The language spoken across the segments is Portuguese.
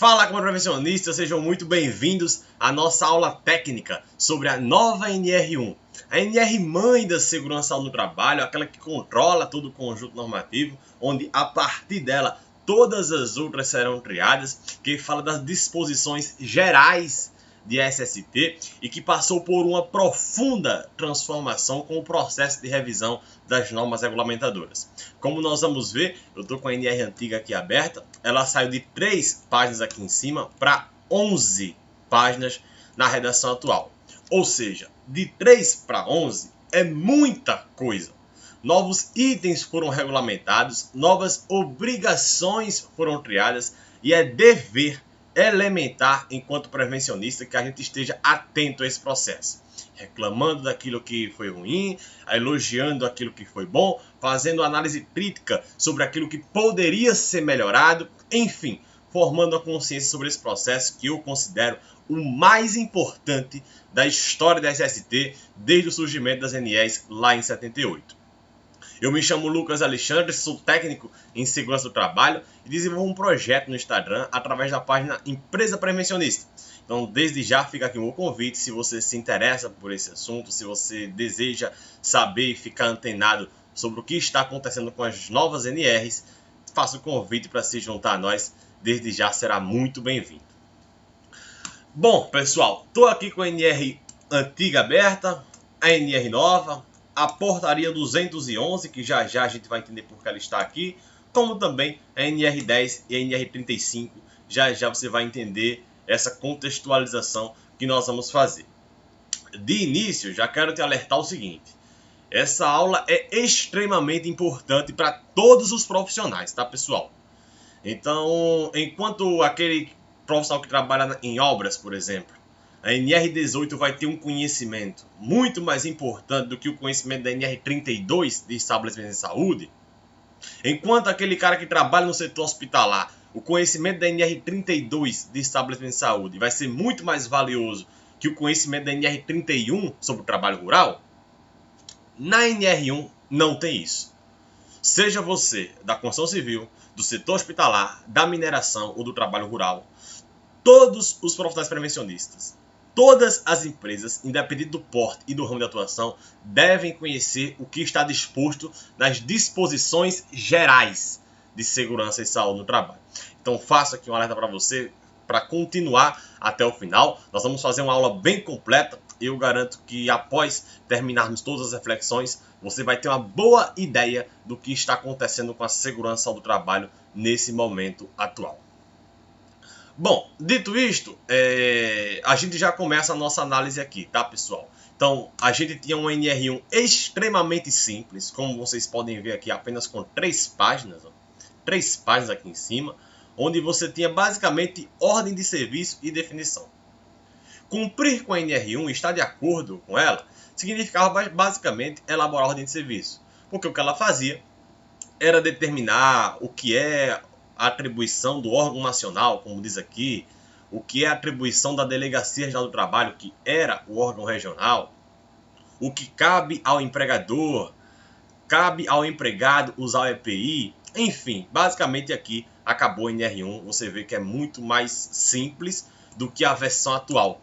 Fala, profissionistas, sejam muito bem-vindos à nossa aula técnica sobre a nova NR1. A NR mãe da segurança no trabalho, aquela que controla todo o conjunto normativo, onde a partir dela todas as outras serão criadas, que fala das disposições gerais de SST e que passou por uma profunda transformação com o processo de revisão das normas regulamentadoras. Como nós vamos ver, eu estou com a NR antiga aqui aberta, ela saiu de 3 páginas aqui em cima para 11 páginas na redação atual. Ou seja, de 3 para 11 é muita coisa. Novos itens foram regulamentados, novas obrigações foram criadas e é dever elementar, enquanto prevencionista, que a gente esteja atento a esse processo. Reclamando daquilo que foi ruim, elogiando aquilo que foi bom, fazendo análise crítica sobre aquilo que poderia ser melhorado, enfim, formando a consciência sobre esse processo que eu considero o mais importante da história da SST desde o surgimento das NEs lá em 78. Eu me chamo Lucas Alexandre, sou técnico em segurança do trabalho e desenvolvo um projeto no Instagram através da página Empresa Prevencionista. Então, desde já fica aqui o meu convite, se você se interessa por esse assunto, se você deseja saber e ficar antenado sobre o que está acontecendo com as novas NRs, faço o convite para se juntar a nós, desde já será muito bem-vindo. Bom, pessoal, estou aqui com a NR antiga aberta, a NR nova, a portaria 211, que já a gente vai entender por que ela está aqui, como também a NR10 e a NR35, já você vai entender essa contextualização que nós vamos fazer. De início, já quero te alertar o seguinte, essa aula é extremamente importante para todos os profissionais, tá, pessoal? Então, enquanto aquele profissional que trabalha em obras, por exemplo, a NR18 vai ter um conhecimento muito mais importante do que o conhecimento da NR32 de estabelecimento de saúde, enquanto aquele cara que trabalha no setor hospitalar, o conhecimento da NR32 de estabelecimento de saúde vai ser muito mais valioso que o conhecimento da NR31 sobre o trabalho rural, na NR1 não tem isso. Seja você da construção civil, do setor hospitalar, da mineração ou do trabalho rural, todos os profissionais prevencionistas, todas as empresas, independente do porte e do ramo de atuação, devem conhecer o que está disposto nas disposições gerais de segurança e saúde no trabalho. Então faço aqui um alerta para você, para continuar até o final. Nós vamos fazer uma aula bem completa. Eu garanto que após terminarmos todas as reflexões, você vai ter uma boa ideia do que está acontecendo com a segurança do trabalho nesse momento atual. Bom, dito isto, a gente já começa a nossa análise aqui, tá, pessoal? Então, a gente tinha um NR1 extremamente simples, como vocês podem ver aqui, apenas com 3 páginas, 3 páginas aqui em cima, onde você tinha basicamente ordem de serviço e definição. Cumprir com a NR1 e estar de acordo com ela, significava basicamente elaborar a ordem de serviço, porque o que ela fazia era determinar o que é a atribuição do órgão nacional, como diz aqui, o que é a atribuição da Delegacia Regional do Trabalho, que era o órgão regional, o que cabe ao empregador, cabe ao empregado usar o EPI, enfim, basicamente aqui acabou a NR1, você vê que é muito mais simples do que a versão atual,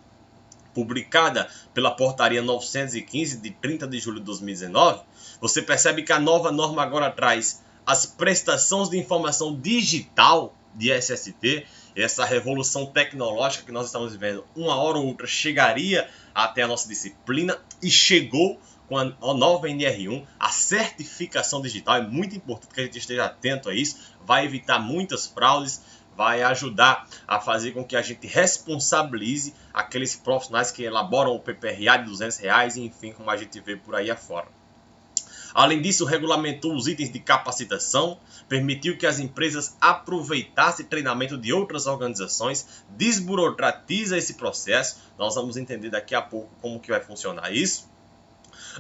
publicada pela portaria 915 de 30 de julho de 2019, você percebe que a nova norma agora traz as prestações de informação digital de SST, essa revolução tecnológica que nós estamos vivendo, uma hora ou outra chegaria até a nossa disciplina e chegou com a nova NR1, a certificação digital. É muito importante que a gente esteja atento a isso, vai evitar muitas fraudes, vai ajudar a fazer com que a gente responsabilize aqueles profissionais que elaboram o PPRA de R$200, enfim, como a gente vê por aí afora. Além disso, regulamentou os itens de capacitação, permitiu que as empresas aproveitassem treinamento de outras organizações, desburocratiza esse processo, nós vamos entender daqui a pouco como que vai funcionar isso,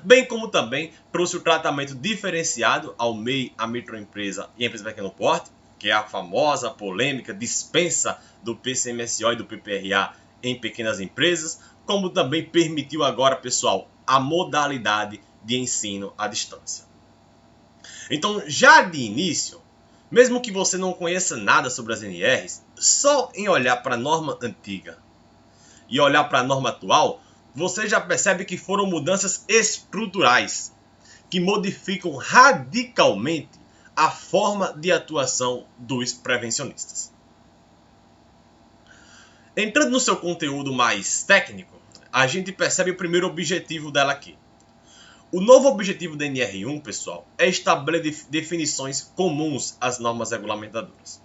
bem como também trouxe o tratamento diferenciado ao MEI, à microempresa e à empresa de pequeno porte, que é a famosa polêmica dispensa do PCMSO e do PPRA em pequenas empresas, como também permitiu agora, pessoal, a modalidade de ensino à distância. Então, já de início, Mesmo que você não conheça nada sobre as NRs, só em olhar para a norma antiga e olhar para a norma atual, você já percebe que foram mudanças estruturais que modificam radicalmente a forma de atuação dos prevencionistas. Entrando no seu conteúdo mais técnico, a gente percebe o primeiro objetivo dela aqui. O novo objetivo da NR1, pessoal, é estabelecer definições comuns às normas regulamentadoras.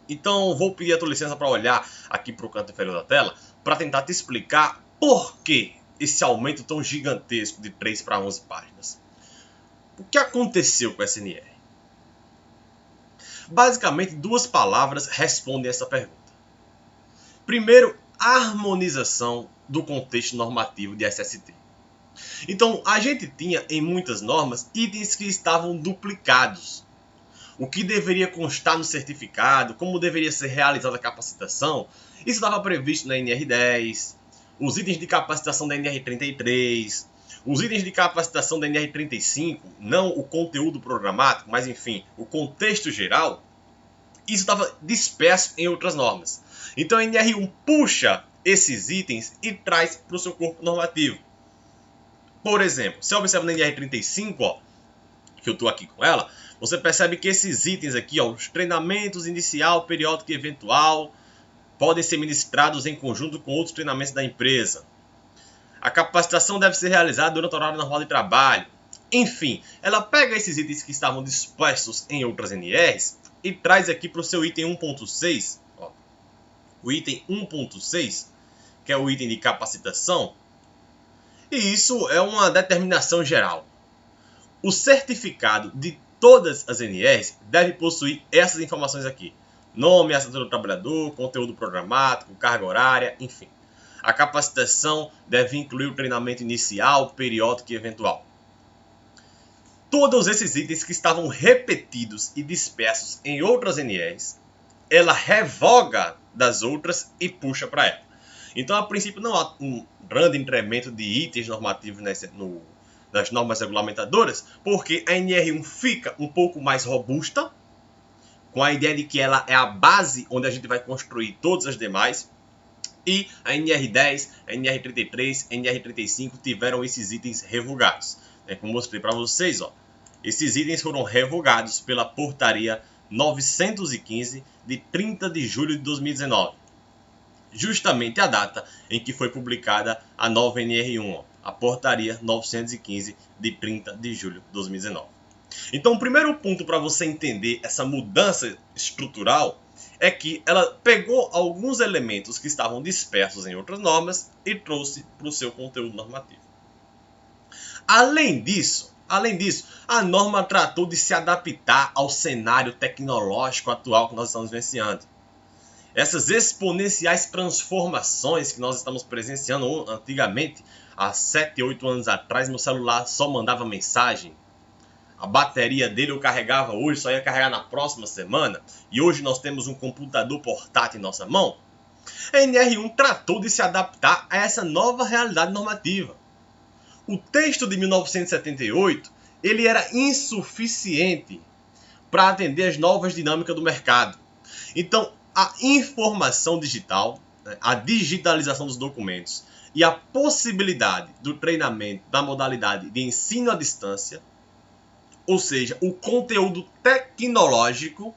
Então, vou pedir a tua licença para olhar aqui para o canto inferior da tela para tentar te explicar por que esse aumento tão gigantesco de 3 para 11 páginas. O que aconteceu com essa NR? Basicamente, duas palavras respondem essa pergunta. Primeiro, harmonização do contexto normativo de SST. Então, a gente tinha em muitas normas itens que estavam duplicados. O que deveria constar no certificado, como deveria ser realizada a capacitação, isso estava previsto na NR10, os itens de capacitação da NR33, os itens de capacitação da NR35, não o conteúdo programático, mas enfim, o contexto geral, isso estava disperso em outras normas. Então a NR1 puxa esses itens e traz para o seu corpo normativo. Por exemplo, se você observa na NR35, ó, que eu estou aqui com ela, você percebe que esses itens aqui, ó, os treinamentos inicial, periódico e eventual, podem ser ministrados em conjunto com outros treinamentos da empresa. A capacitação deve ser realizada durante o horário normal de trabalho. Enfim, ela pega esses itens que estavam dispostos em outras NRs e traz aqui para o seu item 1.6, o item 1.6, que é o item de capacitação. E isso é uma determinação geral. O certificado de todas as NRs deve possuir essas informações aqui. Nome, assinatura do trabalhador, conteúdo programático, carga horária, enfim. A capacitação deve incluir o treinamento inicial, periódico e eventual. Todos esses itens que estavam repetidos e dispersos em outras NRs, ela revoga das outras e puxa para ela. Então, a princípio, não há um grande incremento de itens normativos nas normas regulamentadoras, porque a NR1 fica um pouco mais robusta, com a ideia de que ela é a base onde a gente vai construir todas as demais, e a NR10, a NR33, a NR35 tiveram esses itens revogados. Como eu mostrei para vocês, ó, esses itens foram revogados pela portaria 915 de 30 de julho de 2019. Justamente a data em que foi publicada a nova NR1, a portaria 915 de 30 de julho de 2019. Então, o primeiro ponto para você entender essa mudança estrutural é que ela pegou alguns elementos que estavam dispersos em outras normas e trouxe para o seu conteúdo normativo. Além disso, a norma tratou de se adaptar ao cenário tecnológico atual que nós estamos vivenciando. Essas exponenciais transformações que nós estamos presenciando antigamente, há 7, 8 anos atrás, meu celular só mandava mensagem. A bateria dele eu carregava hoje, só ia carregar na próxima semana. E hoje nós temos um computador portátil em nossa mão. A NR1 tratou de se adaptar a essa nova realidade normativa. O texto de 1978 ele era insuficiente para atender as novas dinâmicas do mercado. Então, a informação digital, a digitalização dos documentos e a possibilidade do treinamento da modalidade de ensino à distância, ou seja, o conteúdo tecnológico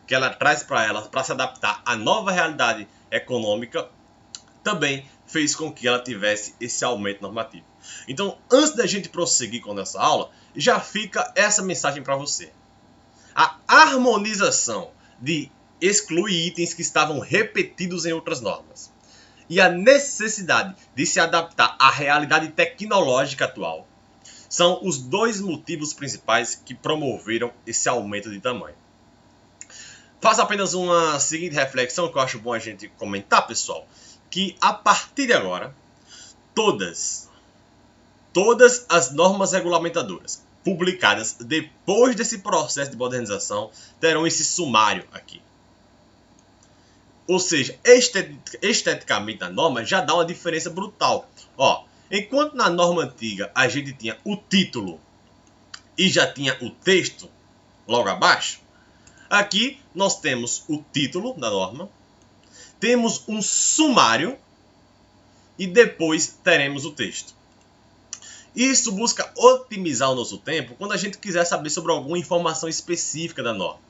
que ela traz para ela para se adaptar à nova realidade econômica, também fez com que ela tivesse esse aumento normativo. Então, antes da gente prosseguir com essa aula, já fica essa mensagem para você. A harmonização de excluir itens que estavam repetidos em outras normas e a necessidade de se adaptar à realidade tecnológica atual são os dois motivos principais que promoveram esse aumento de tamanho. Faço apenas uma seguinte reflexão que eu acho bom a gente comentar, pessoal, que a partir de agora, todas as normas regulamentadoras publicadas depois desse processo de modernização terão esse sumário aqui. Ou seja, esteticamente a norma já dá uma diferença brutal. Ó, enquanto na norma antiga a gente tinha o título e já tinha o texto logo abaixo, Aqui nós temos o título da norma, temos um sumário e depois teremos o texto. Isso busca otimizar o nosso tempo quando a gente quiser saber sobre alguma informação específica da norma.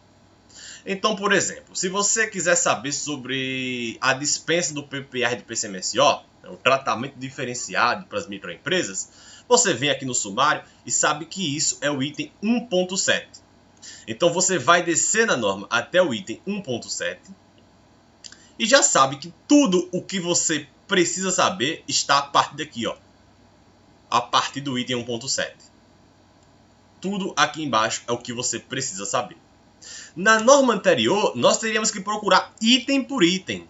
Então, por exemplo, se você quiser saber sobre a dispensa do PPR do PCMSO, o tratamento diferenciado para as microempresas, você vem aqui no sumário e sabe que isso é o item 1.7. Então você vai descer na norma até o item 1.7 e já sabe que tudo o que você precisa saber está a partir daqui, ó, a partir do item 1.7. Tudo aqui embaixo é o que você precisa saber. Na norma anterior, nós teríamos que procurar item por item.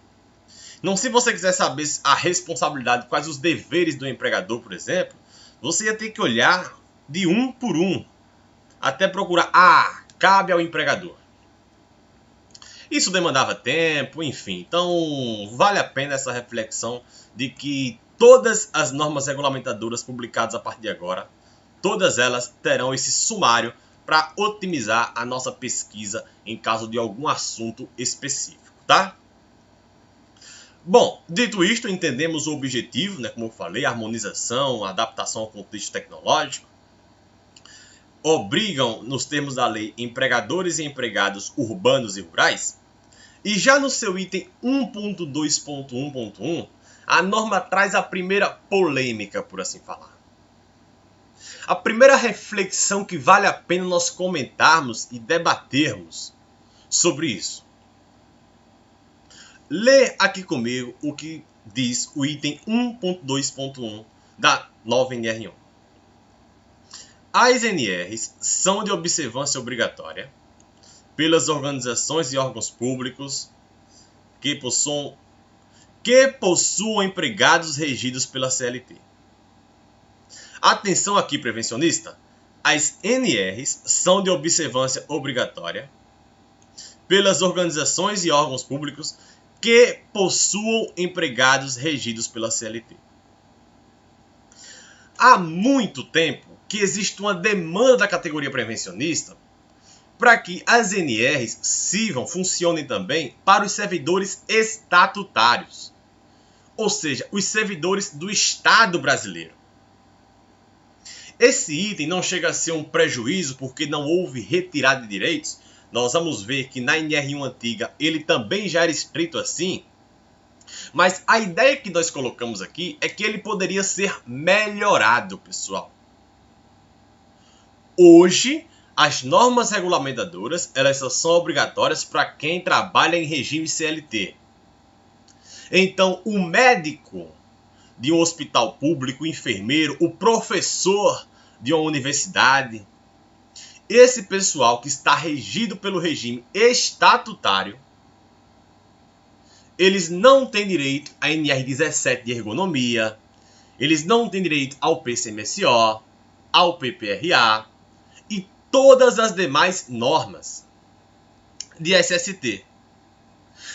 Não, se você quiser saber a responsabilidade, quais os deveres do empregador, por exemplo, você ia ter que olhar de um por um, até procurar, cabe ao empregador. Isso demandava tempo, enfim. Então, vale a pena essa reflexão de que todas as normas regulamentadoras publicadas a partir de agora, todas elas terão esse sumário para otimizar a nossa pesquisa em caso de algum assunto específico, tá? Bom, dito isto, entendemos o objetivo, né, como eu falei, harmonização, adaptação ao contexto tecnológico. Obrigam, nos termos da lei, empregadores e empregados urbanos e rurais. E já no seu item 1.2.1.1, a norma traz a primeira polêmica, por assim falar. A primeira reflexão que vale a pena nós comentarmos e debatermos sobre isso. Lê aqui comigo o que diz o item 1.2.1 da nova NR1. As NRs são de observância obrigatória pelas organizações e órgãos públicos que possuam empregados regidos pela CLT. Atenção aqui, prevencionista. As NRs são de observância obrigatória pelas organizações e órgãos públicos que possuam empregados regidos pela CLT. Há muito tempo que existe uma demanda da categoria prevencionista para que as NRs funcionem também para os servidores estatutários, ou seja, os servidores do Estado brasileiro. Esse item não chega a ser um prejuízo porque não houve retirada de direitos. Nós vamos ver que na NR1 antiga ele também já era escrito assim. Mas a ideia que nós colocamos aqui é que ele poderia ser melhorado, pessoal. Hoje, as normas regulamentadoras elas são obrigatórias para quem trabalha em regime CLT. Então, o médico de um hospital público, o enfermeiro, o professor de uma universidade, esse pessoal que está regido pelo regime estatutário, eles não têm direito à NR17 de ergonomia, eles não têm direito ao PCMSO, ao PPRA e todas as demais normas de SST.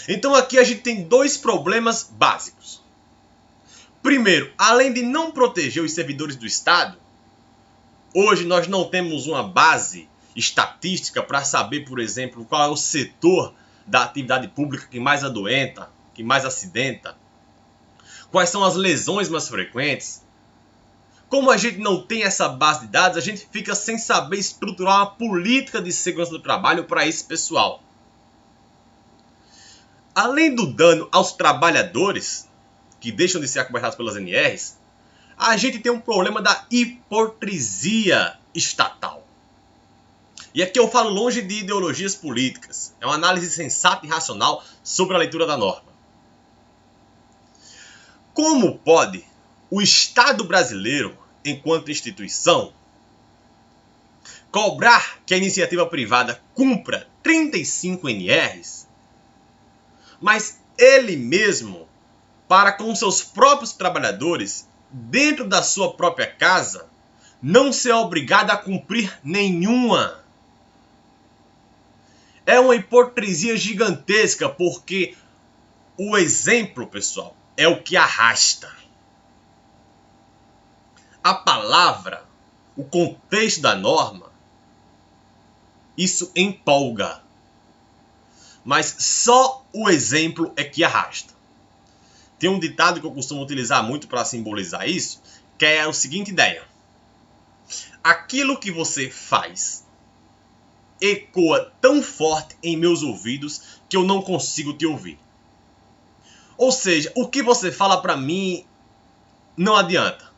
Então aqui a gente tem dois problemas básicos. Primeiro, além de não proteger os servidores do Estado, hoje nós não temos uma base estatística para saber, por exemplo, qual é o setor da atividade pública que mais adoenta, que mais acidenta, quais são as lesões mais frequentes. Como a gente não tem essa base de dados, a gente fica sem saber estruturar uma política de segurança do trabalho para esse pessoal. Além do dano aos trabalhadores, que deixam de ser acobertados pelas NRs, a gente tem um problema da hipocrisia estatal. E aqui eu falo longe de ideologias políticas. É uma análise sensata e racional sobre a leitura da norma. Como pode o Estado brasileiro, enquanto instituição, cobrar que a iniciativa privada cumpra 35 NRs, mas ele mesmo, para com seus próprios trabalhadores, dentro da sua própria casa, não ser obrigado a cumprir nenhuma? É uma hipocrisia gigantesca, porque o exemplo, pessoal, é o que arrasta. A palavra, o contexto da norma, isso empolga. mas só o exemplo é que arrasta. Tem um ditado que eu costumo utilizar muito para simbolizar isso, que é a seguinte ideia: aquilo que você faz ecoa tão forte em meus ouvidos que eu não consigo te ouvir. Ou seja, o que você fala para mim não adianta.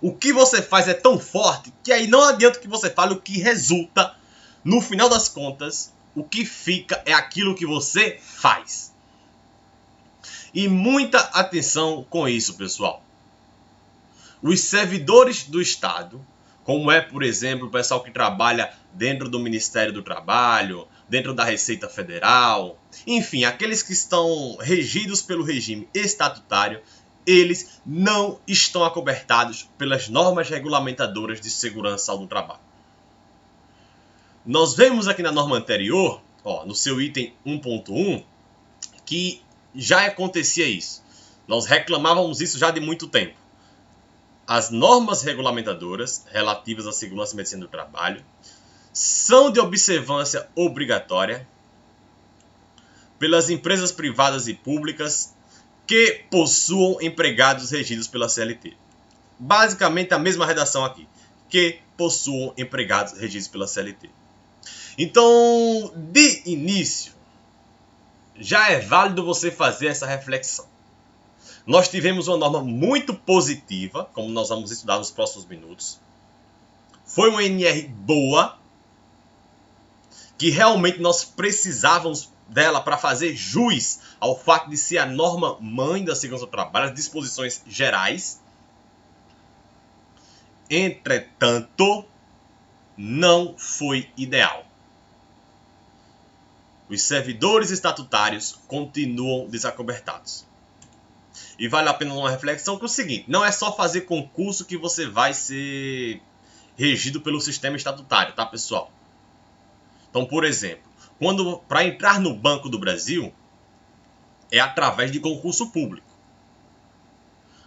O que você faz é tão forte que aí não adianta o que você fale, o que resulta, no final das contas, o que fica é aquilo que você faz. E muita atenção com isso, pessoal. Os servidores do Estado, como é, por exemplo, o pessoal que trabalha dentro do Ministério do Trabalho, dentro da Receita Federal, enfim, aqueles que estão regidos pelo regime estatutário, eles não estão acobertados pelas normas regulamentadoras de segurança do trabalho. Nós vemos aqui na norma anterior, no seu item 1.1, que já acontecia isso. Nós reclamávamos isso já de muito tempo. As normas regulamentadoras relativas à segurança e medicina do trabalho são de observância obrigatória pelas empresas privadas e públicas que possuam empregados regidos pela CLT. Basicamente a mesma redação aqui, que possuam empregados regidos pela CLT. Então, de início, já é válido você fazer essa reflexão. Nós tivemos uma norma muito positiva, como nós vamos estudar nos próximos minutos. Foi uma NR boa, que realmente nós precisávamos dela para fazer jus ao fato de ser a norma mãe da segurança do trabalho, as disposições gerais. Entretanto, não foi ideal. Os servidores estatutários continuam desacobertados. E vale a pena uma reflexão que é o seguinte: não é só fazer concurso que você vai ser regido pelo sistema estatutário, tá, pessoal? Então, por exemplo, para entrar no Banco do Brasil, é através de concurso público.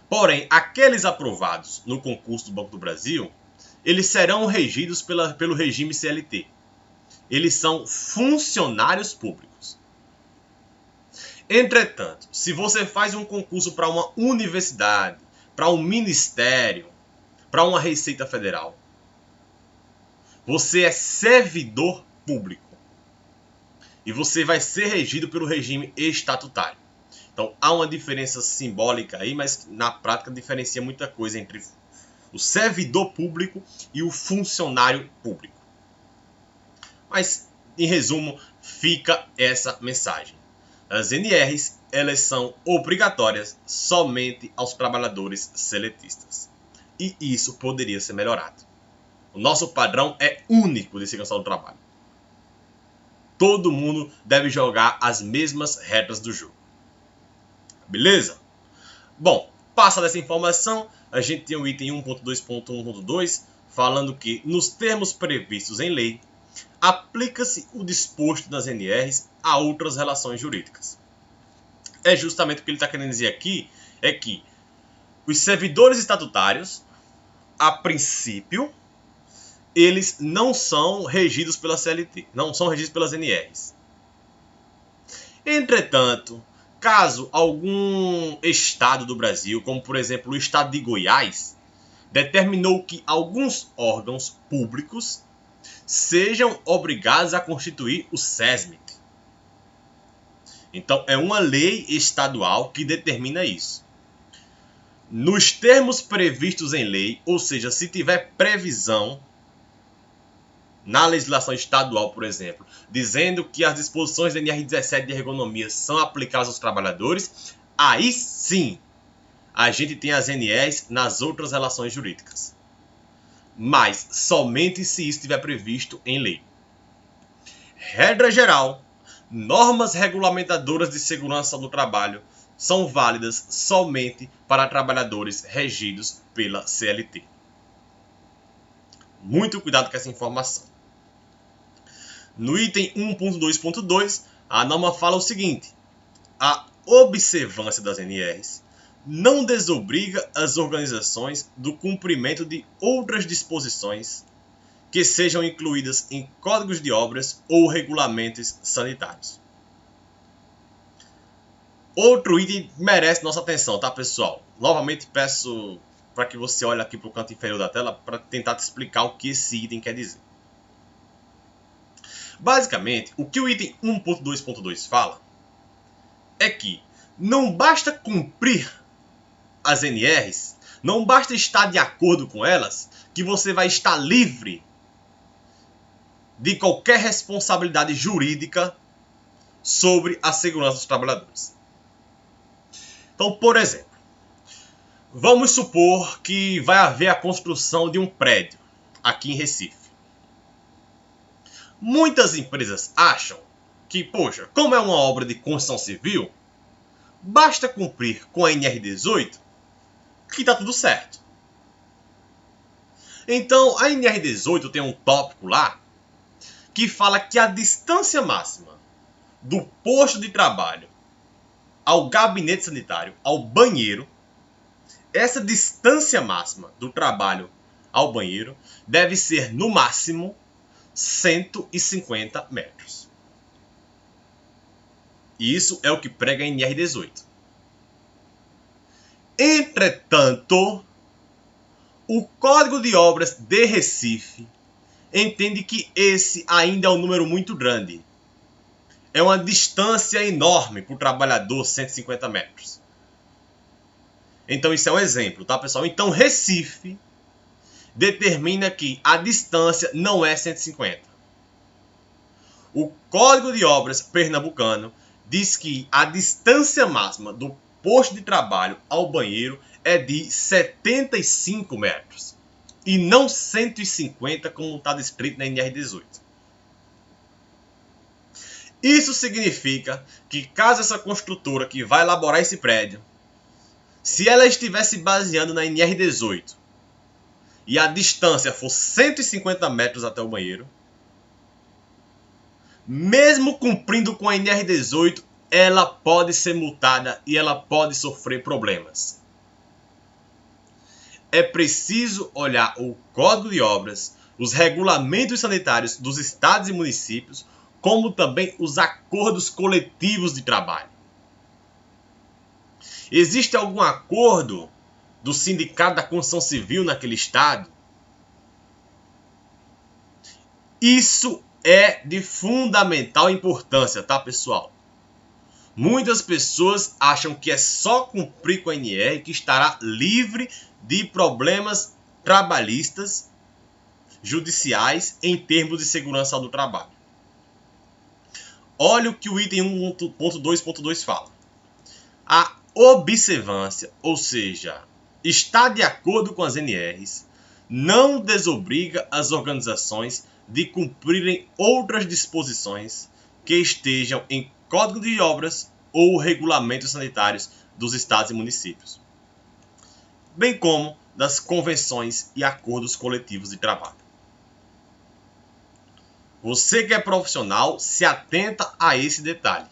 Porém, aqueles aprovados no concurso do Banco do Brasil, eles serão regidos pelo regime CLT. Eles são funcionários públicos. Entretanto, se você faz um concurso para uma universidade, para um ministério, para uma Receita Federal, você é servidor público. E você vai ser regido pelo regime estatutário. Então, há uma diferença simbólica aí, mas na prática diferencia muita coisa entre o servidor público e o funcionário público. Mas, em resumo, fica essa mensagem. As NRs, elas são obrigatórias somente aos trabalhadores seletistas. E isso poderia ser melhorado. O nosso padrão é único de segurança do trabalho. Todo mundo deve jogar as mesmas regras do jogo. Beleza? Bom, passa dessa informação, a gente tem o item 1.2.1.2 falando que, nos termos previstos em lei, aplica-se o disposto das NRs a outras relações jurídicas. É justamente o que ele está querendo dizer aqui, é que os servidores estatutários, a princípio, eles não são regidos pela CLT, não são regidos pelas NRs. Entretanto, caso algum estado do Brasil, como por exemplo o estado de Goiás, determinou que alguns órgãos públicos sejam obrigados a constituir o SESMIT. Então, é uma lei estadual que determina isso. Nos termos previstos em lei, ou seja, se tiver previsão na legislação estadual, por exemplo, dizendo que as disposições da NR17 de ergonomia são aplicadas aos trabalhadores, aí sim a gente tem as NRs nas outras relações jurídicas. Mas somente se isso estiver previsto em lei. Regra geral, normas regulamentadoras de segurança do trabalho são válidas somente para trabalhadores regidos pela CLT. Muito cuidado com essa informação. No item 1.2.2, a norma fala o seguinte: a observância das NRs não desobriga as organizações do cumprimento de outras disposições que sejam incluídas em códigos de obras ou regulamentos sanitários. Outro item merece nossa atenção, tá, pessoal? Novamente peço para que você olhe aqui para o canto inferior da tela para tentar te explicar o que esse item quer dizer. Basicamente, o que o item 1.2.2 fala é que não basta cumprir as NRs, não basta estar de acordo com elas, que você vai estar livre de qualquer responsabilidade jurídica sobre a segurança dos trabalhadores. Então, por exemplo, vamos supor que vai haver a construção de um prédio aqui em Recife. Muitas empresas acham que, poxa, como é uma obra de construção civil, basta cumprir com a NR18 que está tudo certo. Então, a NR18 tem um tópico lá que fala que a distância máxima do posto de trabalho ao gabinete sanitário, ao banheiro, essa distância máxima do trabalho ao banheiro deve ser, no máximo, 150 metros. E isso é o que prega a NR18. Entretanto, o Código de Obras de Recife entende que esse ainda é um número muito grande. É uma distância enorme para o trabalhador, 150 metros. Então isso é um exemplo, tá, pessoal? Então Recife determina que a distância não é 150. O Código de Obras pernambucano diz que a distância máxima do posto de trabalho ao banheiro é de 75 metros. E não 150 como está descrito na NR18. Isso significa que caso essa construtora que vai elaborar esse prédio, se ela estivesse baseando na NR18 e a distância for 150 metros até o banheiro, mesmo cumprindo com a NR18, ela pode ser multada e ela pode sofrer problemas. É preciso olhar o Código de Obras, os regulamentos sanitários dos estados e municípios, como também os acordos coletivos de trabalho. Existe algum acordo do Sindicato da Construção Civil naquele estado? Isso é de fundamental importância, tá, pessoal? Muitas pessoas acham que é só cumprir com a NR que estará livre de problemas trabalhistas, judiciais, em termos de segurança do trabalho. Olha o que o item 1.2.2 fala. A observância, ou seja, estar de acordo com as NRs, não desobriga as organizações de cumprirem outras disposições que estejam em Código de Obras ou regulamentos sanitários dos estados e municípios, bem como das convenções e acordos coletivos de trabalho. Você que é profissional, se atenta a esse detalhe.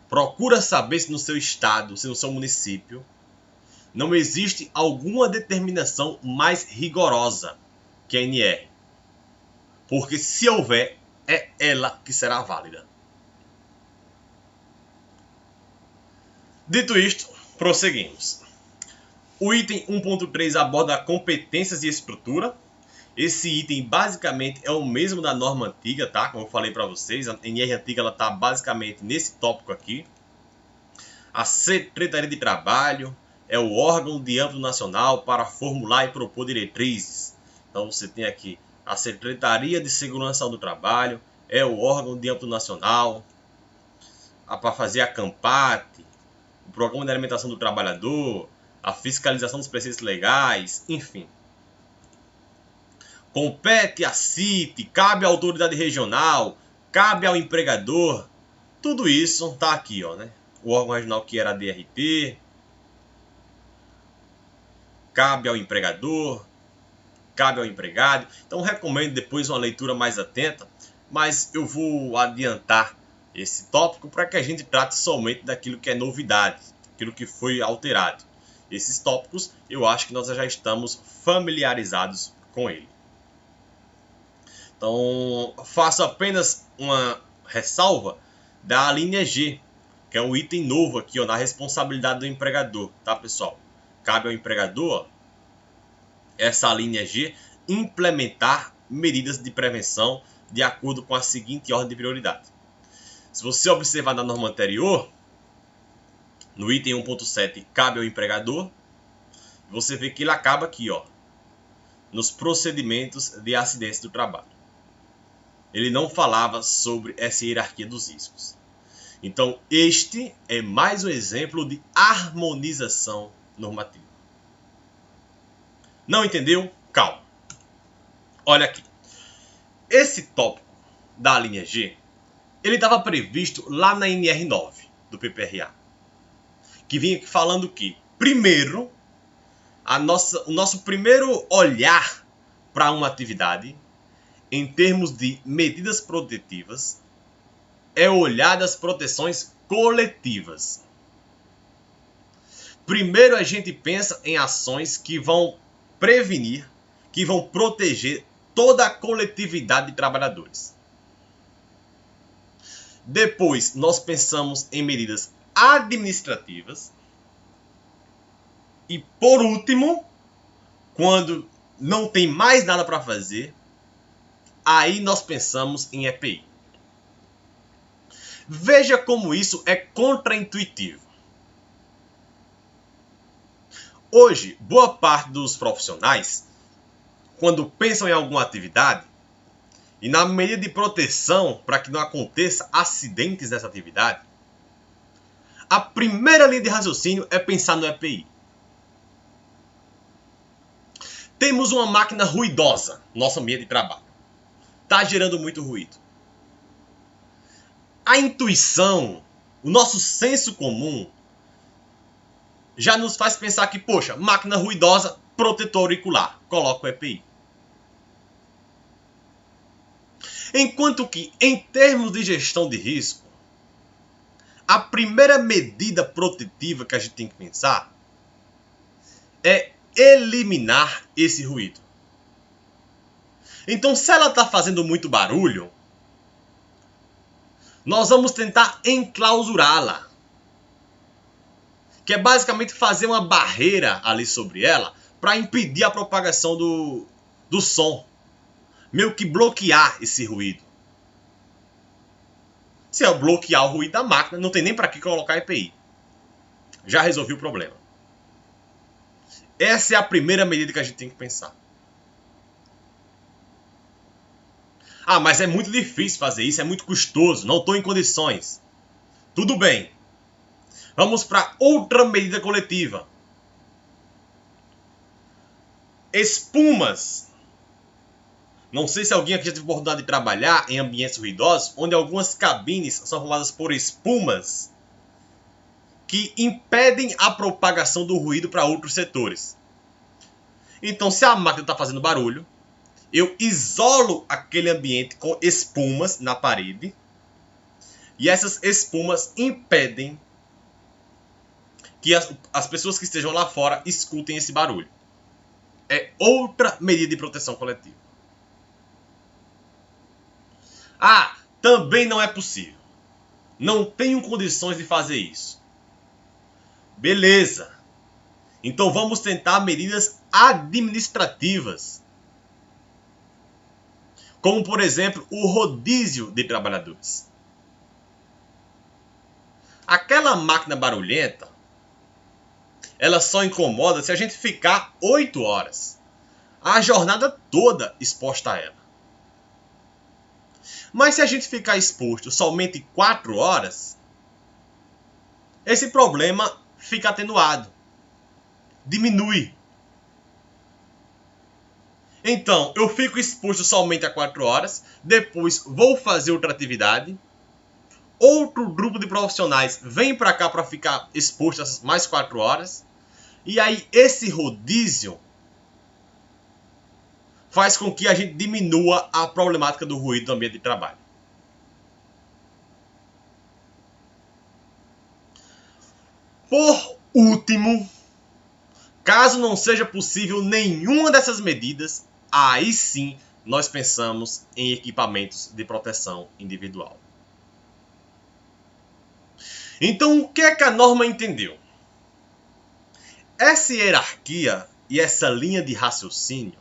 Procura saber se no seu estado, se no seu município, não existe alguma determinação mais rigorosa que a NR. Porque se houver, é ela que será válida. Dito isto, prosseguimos. O item 1.3 aborda competências e estrutura. Esse item basicamente é o mesmo da norma antiga, tá? Como eu falei para vocês, a NR antiga ela está basicamente nesse tópico aqui. A Secretaria de Trabalho é o órgão de âmbito nacional para formular e propor diretrizes. Então você tem aqui a Secretaria de Segurança do Trabalho, é o órgão de âmbito nacional para fazer a CAMPAT, o Programa de Alimentação do Trabalhador, a fiscalização dos preceitos legais, enfim. Compete à CIT, cabe à autoridade regional, cabe ao empregador. Tudo isso está aqui, ó, né? O órgão regional que era a DRT, cabe ao empregador, cabe ao empregado. Então recomendo depois uma leitura mais atenta, mas eu vou adiantar esse tópico para que a gente trate somente daquilo que é novidade, aquilo que foi alterado. Esses tópicos eu acho que nós já estamos familiarizados com ele. Então, faço apenas uma ressalva da linha G, que é um item novo aqui, ó, na responsabilidade do empregador, tá, pessoal? Cabe ao empregador, ó, essa linha G, implementar medidas de prevenção de acordo com a seguinte ordem de prioridade. Se você observar na norma anterior, no item 1.7, cabe ao empregador, você vê que ele acaba aqui, ó, nos procedimentos de acidentes do trabalho. Ele não falava sobre essa hierarquia dos riscos. Então, este é mais um exemplo de harmonização normativa. Não entendeu? Calma. Olha aqui. Esse tópico da linha G, ele estava previsto lá na NR9 do PPRA, que vinha aqui falando que, primeiro, o nosso primeiro olhar para uma atividade, em termos de medidas protetivas, é olhar das proteções coletivas. Primeiro a gente pensa em ações que vão prevenir, que vão proteger toda a coletividade de trabalhadores. Depois nós pensamos em medidas administrativas. E por último, quando não tem mais nada para fazer, aí nós pensamos em EPI. Veja como isso é contraintuitivo. Hoje, boa parte dos profissionais, quando pensam em alguma atividade, e na medida de proteção para que não aconteça acidentes nessa atividade, a primeira linha de raciocínio é pensar no EPI. Temos uma máquina ruidosa no nosso ambiente de trabalho. Está gerando muito ruído. A intuição, o nosso senso comum, já nos faz pensar que, poxa, máquina ruidosa, protetor auricular, coloca o EPI. Enquanto que, em termos de gestão de risco, a primeira medida protetiva que a gente tem que pensar é eliminar esse ruído. Então, se ela está fazendo muito barulho, nós vamos tentar enclausurá-la, que é basicamente fazer uma barreira ali sobre ela para impedir a propagação do som, meio que bloquear esse ruído. Se eu bloquear o ruído da máquina, não tem nem para que colocar EPI. Já resolvi o problema. Essa é a primeira medida que a gente tem que pensar. Ah, mas é muito difícil fazer isso, é muito custoso, não estou em condições. Tudo bem. Vamos para outra medida coletiva. Espumas. Não sei se alguém aqui já teve oportunidade de trabalhar em ambientes ruidosos, onde algumas cabines são formadas por espumas que impedem a propagação do ruído para outros setores. Então, se a máquina está fazendo barulho, eu isolo aquele ambiente com espumas na parede e essas espumas impedem que as pessoas que estejam lá fora escutem esse barulho. É outra medida de proteção coletiva. Ah, também não é possível. Não tenho condições de fazer isso. Beleza. Então vamos tentar medidas administrativas. Como, por exemplo, o rodízio de trabalhadores. Aquela máquina barulhenta, ela só incomoda se a gente ficar 8 horas. A jornada toda exposta a ela. Mas se a gente ficar exposto somente 4 horas, esse problema fica atenuado. Diminui. Então, eu fico exposto somente a 4 horas, depois vou fazer outra atividade, outro grupo de profissionais vem para cá para ficar exposto a mais 4 horas, e aí esse rodízio faz com que a gente diminua a problemática do ruído no ambiente de trabalho. Por último, caso não seja possível nenhuma dessas medidas, aí sim nós pensamos em equipamentos de proteção individual. Então, o que é que a norma entendeu? Essa hierarquia e essa linha de raciocínio,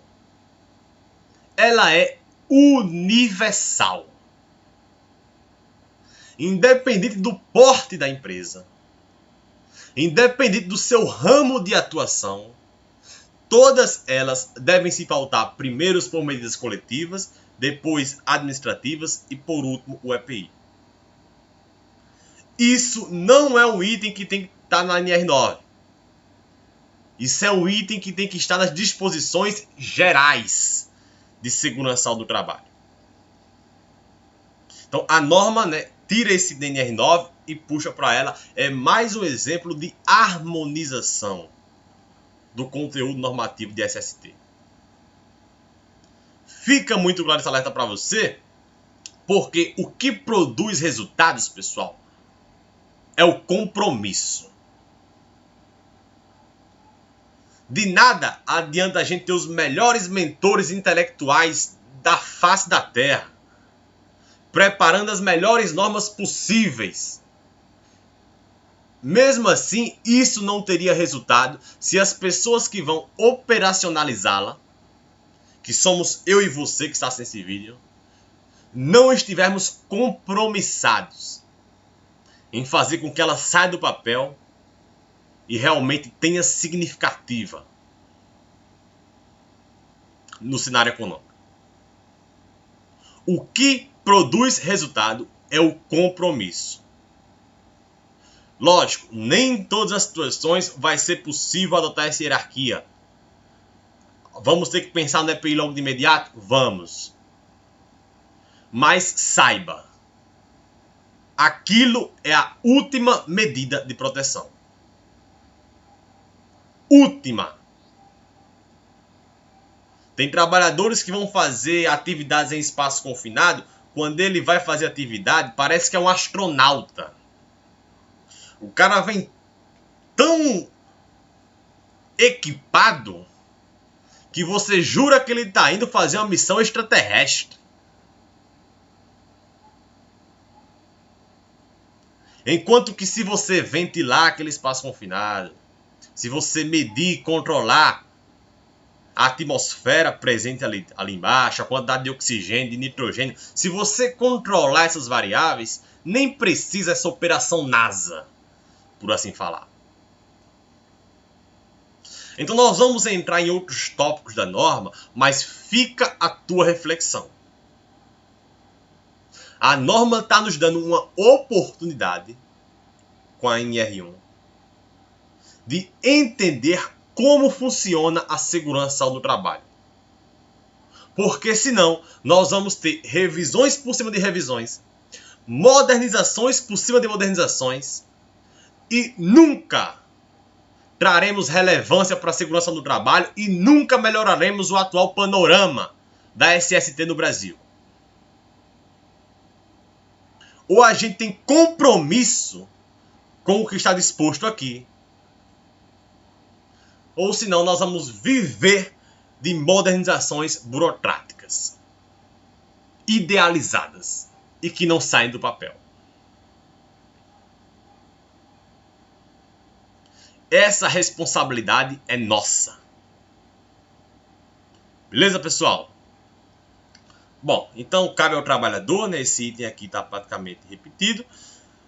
ela é universal. Independente do porte da empresa, independente do seu ramo de atuação, todas elas devem se pautar primeiro por medidas coletivas, depois administrativas e, por último, o EPI. Isso não é um item que tem que estar na NR9. Isso é um item que tem que estar nas disposições gerais de segurança do trabalho. Então, a norma, né, tira esse DNR9 e puxa para ela. É mais um exemplo de harmonização do conteúdo normativo de SST. Fica muito claro esse alerta para você, porque o que produz resultados, pessoal, é o compromisso. De nada adianta a gente ter os melhores mentores intelectuais da face da Terra, preparando as melhores normas possíveis. Mesmo assim, isso não teria resultado se as pessoas que vão operacionalizá-la, que somos eu e você que está nesse vídeo, não estivermos compromissados em fazer com que ela saia do papel e realmente tenha significativa no cenário econômico. O que produz resultado é o compromisso. Lógico, nem em todas as situações vai ser possível adotar essa hierarquia. Vamos ter que pensar no EPI logo de imediato? Vamos. Mas saiba, aquilo é a última medida de proteção. Última. Tem trabalhadores que vão fazer atividades em espaço confinado. Quando ele vai fazer atividade, parece que é um astronauta. O cara vem tão equipado que você jura que ele está indo fazer uma missão extraterrestre. Enquanto que se você ventilar aquele espaço confinado, se você medir e controlar a atmosfera presente ali embaixo, a quantidade de oxigênio, de nitrogênio, se você controlar essas variáveis, nem precisa essa operação NASA, por assim falar. Então nós vamos entrar em outros tópicos da norma, mas fica a tua reflexão. A norma está nos dando uma oportunidade, com a NR1, de entender como funciona a segurança do trabalho. Porque senão nós vamos ter revisões por cima de revisões, modernizações por cima de modernizações, e nunca traremos relevância para a segurança do trabalho e nunca melhoraremos o atual panorama da SST no Brasil. Ou a gente tem compromisso com o que está disposto aqui, ou senão nós vamos viver de modernizações burocráticas, idealizadas e que não saem do papel. Essa responsabilidade é nossa. Beleza, pessoal? Bom, então cabe ao trabalhador, né? Esse item aqui está praticamente repetido.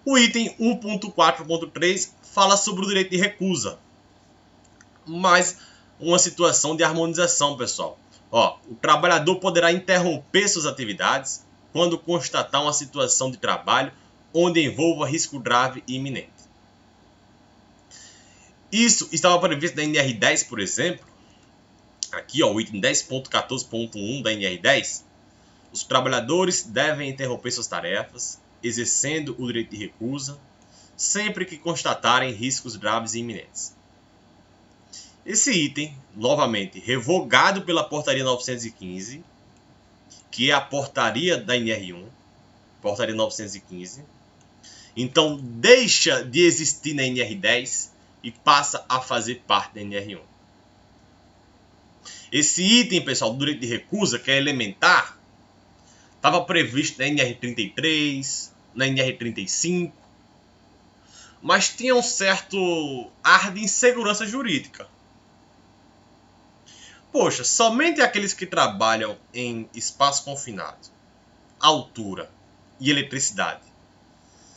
O item 1.4.3 fala sobre o direito de recusa. Mas uma situação de harmonização, pessoal. O trabalhador poderá interromper suas atividades quando constatar uma situação de trabalho onde envolva risco grave e iminente. Isso estava previsto na NR10, por exemplo. Aqui, o item 10.14.1 da NR10. Os trabalhadores devem interromper suas tarefas, exercendo o direito de recusa, sempre que constatarem riscos graves e iminentes. Esse item, novamente, revogado pela Portaria 915, que é a portaria da NR1, Portaria 915. Então, deixa de existir na NR10 e passa a fazer parte da NR1. Esse item, pessoal, do direito de recusa, que é elementar, estava previsto na NR33, na NR35, mas tinha um certo ar de insegurança jurídica. Poxa, somente aqueles que trabalham em espaço confinado, altura e eletricidade,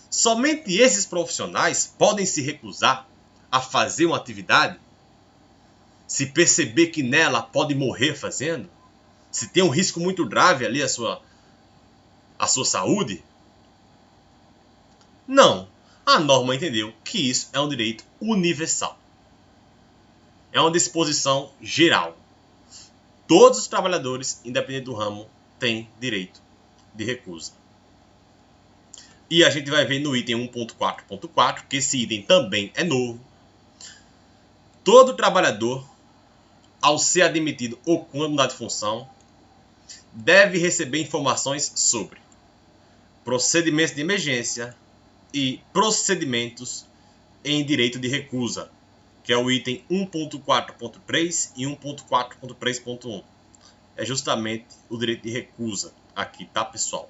somente esses profissionais podem se recusar a fazer uma atividade se perceber que nela pode morrer fazendo? Se tem um risco muito grave ali a sua saúde? Não. A norma entendeu que isso é um direito universal. É uma disposição geral. Todos os trabalhadores, independente do ramo, têm direito de recusa. E a gente vai ver no item 1.4.4, que esse item também é novo. Todo trabalhador, ao ser admitido ou quando mudar de função, deve receber informações sobre procedimentos de emergência e procedimentos em direito de recusa, que é o item 1.4.3 e 1.4.3.1. É justamente o direito de recusa aqui, tá, pessoal?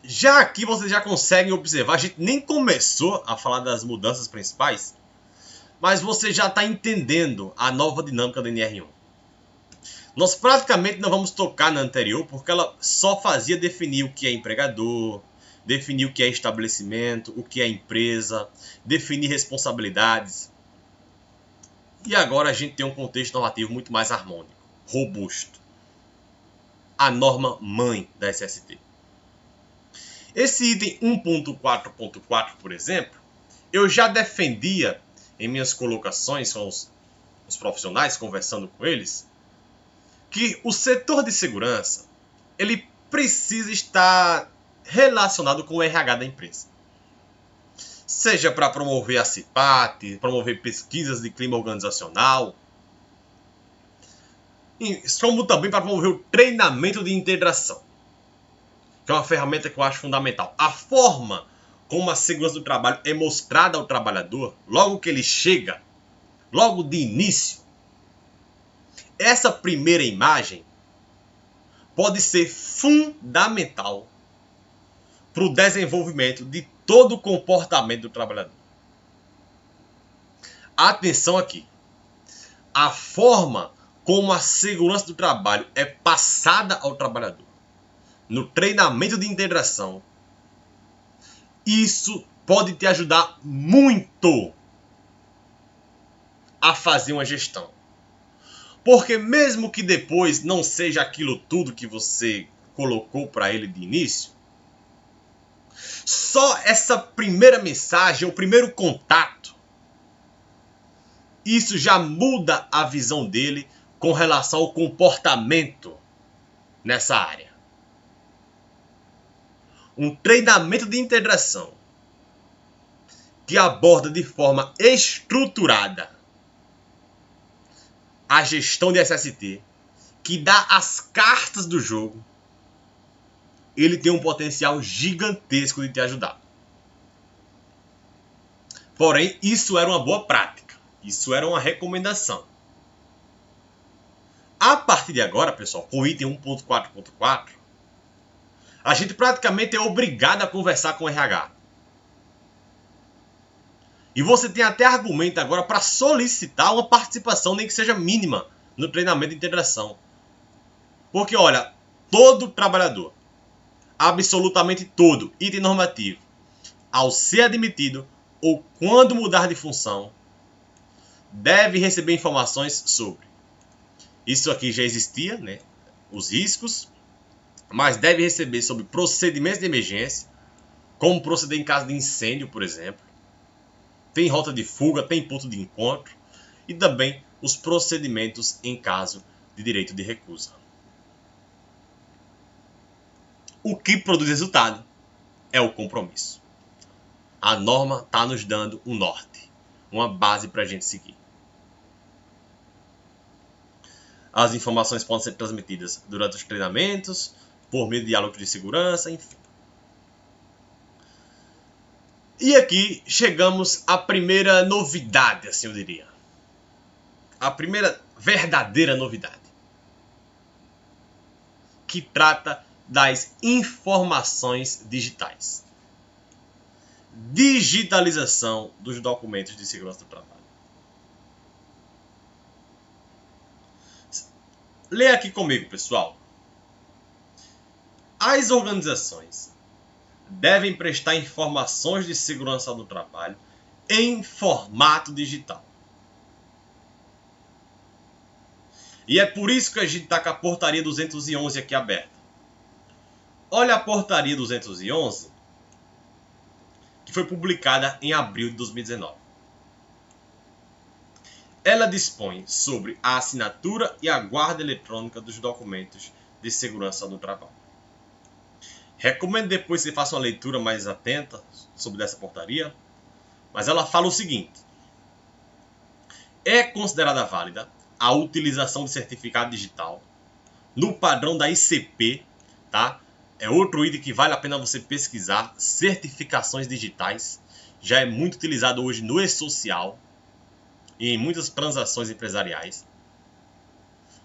Já aqui vocês já conseguem observar, a gente nem começou a falar das mudanças principais, mas você já está entendendo a nova dinâmica da NR1. Nós praticamente não vamos tocar na anterior, porque ela só fazia definir o que é empregador, definir o que é estabelecimento, o que é empresa, definir responsabilidades. E agora a gente tem um contexto normativo muito mais harmônico, robusto. A norma mãe da SST. Esse item 1.4.4, por exemplo, eu já defendia em minhas colocações com os profissionais, conversando com eles, que o setor de segurança ele precisa estar relacionado com o RH da empresa. Seja para promover a CIPAT, promover pesquisas de clima organizacional, como também para promover o treinamento de integração, que é uma ferramenta que eu acho fundamental. A forma como a segurança do trabalho é mostrada ao trabalhador, logo que ele chega, logo de início, essa primeira imagem pode ser fundamental para o desenvolvimento de todo o comportamento do trabalhador. Atenção aqui. A forma como a segurança do trabalho é passada ao trabalhador no treinamento de integração, isso pode te ajudar muito a fazer uma gestão. Porque mesmo que depois não seja aquilo tudo que você colocou para ele de início, só essa primeira mensagem, o primeiro contato, isso já muda a visão dele com relação ao comportamento nessa área. Um treinamento de integração que aborda de forma estruturada a gestão de SST, que dá as cartas do jogo, ele tem um potencial gigantesco de te ajudar. Porém, isso era uma boa prática. Isso era uma recomendação. A partir de agora, pessoal, com o item 1.4.4, a gente praticamente é obrigado a conversar com o RH. E você tem até argumento agora para solicitar uma participação, nem que seja mínima, no treinamento de integração. Porque, olha, todo trabalhador, absolutamente todo, item normativo, ao ser admitido ou quando mudar de função, deve receber informações sobre. Isso aqui já existia, né? Os riscos, mas deve receber sobre procedimentos de emergência, como proceder em caso de incêndio, por exemplo. Tem rota de fuga, tem ponto de encontro e também os procedimentos em caso de direito de recusa. O que produz resultado é o compromisso. A norma está nos dando um norte, uma base para a gente seguir. As informações podem ser transmitidas durante os treinamentos, por meio de diálogos de segurança, enfim. E aqui chegamos à primeira novidade, assim eu diria. A primeira verdadeira novidade. Que trata das informações digitais. digitalização dos documentos de segurança do trabalho. Leia aqui comigo, pessoal. As organizações devem prestar informações de segurança do trabalho em formato digital. E é por isso que a gente está com a portaria 211 aqui aberta. Olha a portaria 211, que foi publicada em abril de 2019. Ela dispõe sobre a assinatura e a guarda eletrônica dos documentos de segurança do trabalho. Recomendo depois que você faça uma leitura mais atenta sobre essa portaria, mas ela fala o seguinte: é considerada válida a utilização de certificado digital no padrão da ICP, tá? É outro item que vale a pena você pesquisar. Certificações digitais já é muito utilizado hoje no e-social e em muitas transações empresariais.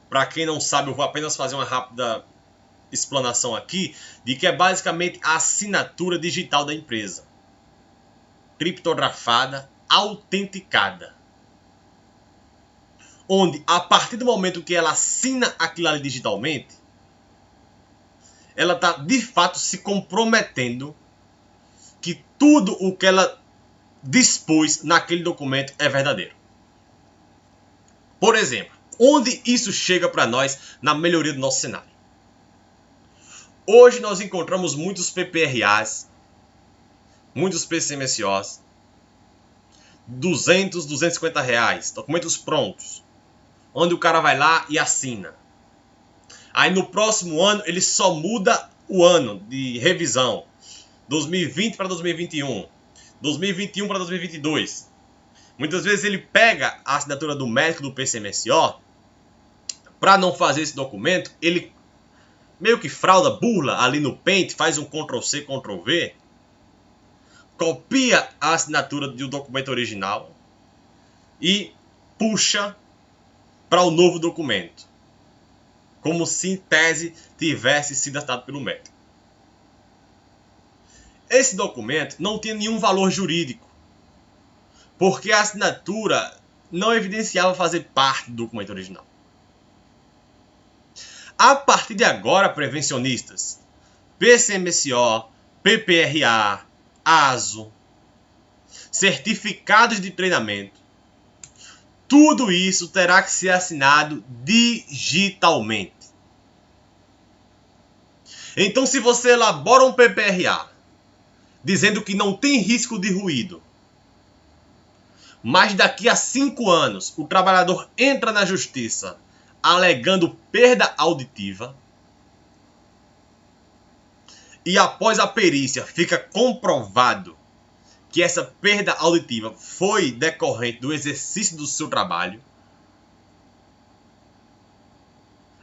Para quem não sabe, eu vou apenas fazer uma rápida explanação aqui de que é basicamente a assinatura digital da empresa, criptografada, autenticada, onde a partir do momento que ela assina aquilo ali digitalmente, ela está de fato se comprometendo que tudo o que ela dispôs naquele documento é verdadeiro. Por exemplo, onde isso chega para nós na melhoria do nosso cenário? Hoje nós encontramos muitos PPRAs, muitos PCMSOs, 200, 250 reais, documentos prontos, onde o cara vai lá e assina. Aí no próximo ano ele só muda o ano de revisão, 2020 para 2021, 2021 para 2022. Muitas vezes ele pega a assinatura do médico do PCMSO, para não fazer esse documento, ele meio que frauda, burla ali no Paint, faz um Ctrl+C, Ctrl+V, copia a assinatura do documento original e puxa para o novo documento, como se em tese tivesse sido assinado pelo médico. Esse documento não tem nenhum valor jurídico, porque a assinatura não evidenciava fazer parte do documento original. A partir de agora, prevencionistas, PCMSO, PPRA, ASO, certificados de treinamento, tudo isso terá que ser assinado digitalmente. Então, se você elabora um PPRA dizendo que não tem risco de ruído, mas daqui a 5 anos o trabalhador entra na justiça alegando perda auditiva, e após a perícia fica comprovado que essa perda auditiva foi decorrente do exercício do seu trabalho,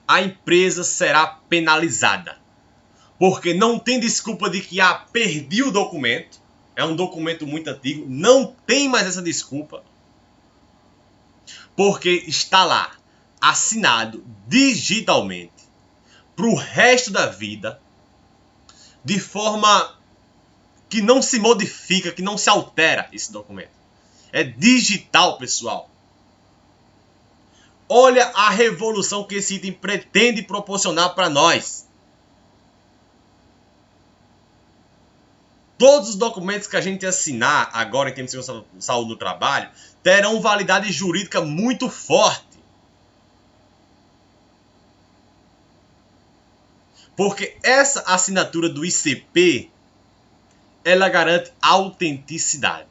a empresa será penalizada. Porque não tem desculpa de que perdi o documento, é um documento muito antigo, não tem mais essa desculpa, porque está lá, assinado digitalmente, para o resto da vida, de forma que não se modifica, que não se altera esse documento. É digital, pessoal. Olha a revolução que esse item pretende proporcionar para nós. Todos os documentos que a gente assinar agora em termos de segurança da saúde no trabalho terão validade jurídica muito forte. Porque essa assinatura do ICP, ela garante autenticidade.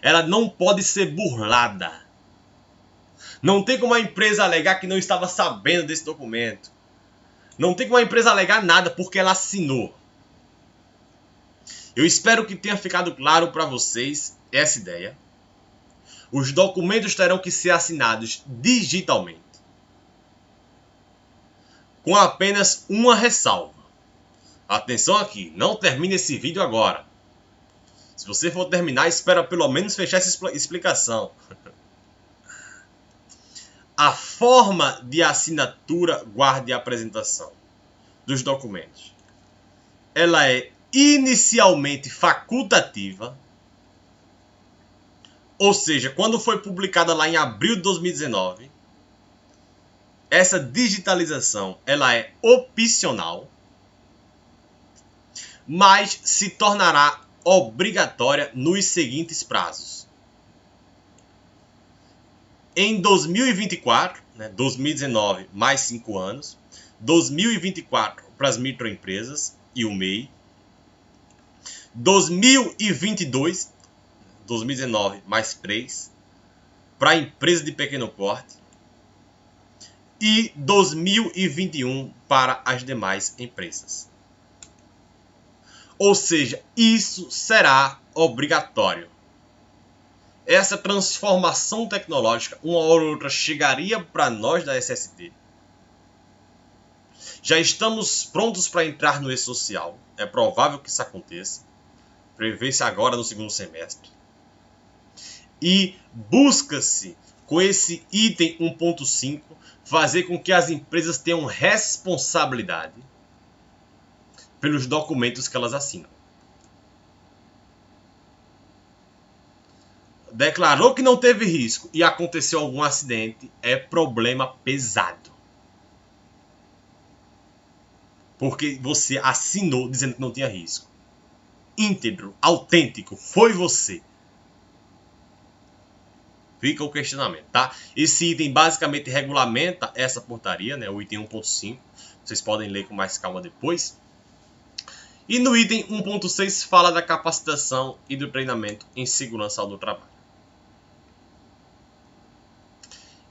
Ela não pode ser burlada. Não tem como a empresa alegar que não estava sabendo desse documento. Não tem como a empresa alegar nada porque ela assinou. Eu espero que tenha ficado claro para vocês essa ideia. Os documentos terão que ser assinados digitalmente, com apenas uma ressalva. Atenção aqui, não termine esse vídeo agora. Se você for terminar, espera pelo menos fechar essa explicação. A forma de assinatura, guarda e apresentação dos documentos, ela é inicialmente facultativa, ou seja, quando foi publicada lá em abril de 2019, essa digitalização ela é opcional, mas se tornará obrigatória nos seguintes prazos. Em 2024, 2019 mais 5 anos, 2024 para as microempresas e o MEI, 2022, 2019 mais 3, para a empresa de pequeno porte, e 2021 para as demais empresas. Ou seja, isso será obrigatório. Essa transformação tecnológica, uma hora ou outra, chegaria para nós da SST. Já estamos prontos para entrar no e-social. É provável que isso aconteça. Prevê-se agora no segundo semestre. E busca-se, com esse item 1.5, fazer com que as empresas tenham responsabilidade pelos documentos que elas assinam. Declarou que não teve risco e aconteceu algum acidente, é problema pesado. Porque você assinou dizendo que não tinha risco. Íntegro, autêntico, foi você. Fica o questionamento, tá? Esse item basicamente regulamenta essa portaria, o item 1.5. Vocês podem ler com mais calma depois. E no item 1.6 fala da capacitação e do treinamento em segurança do trabalho.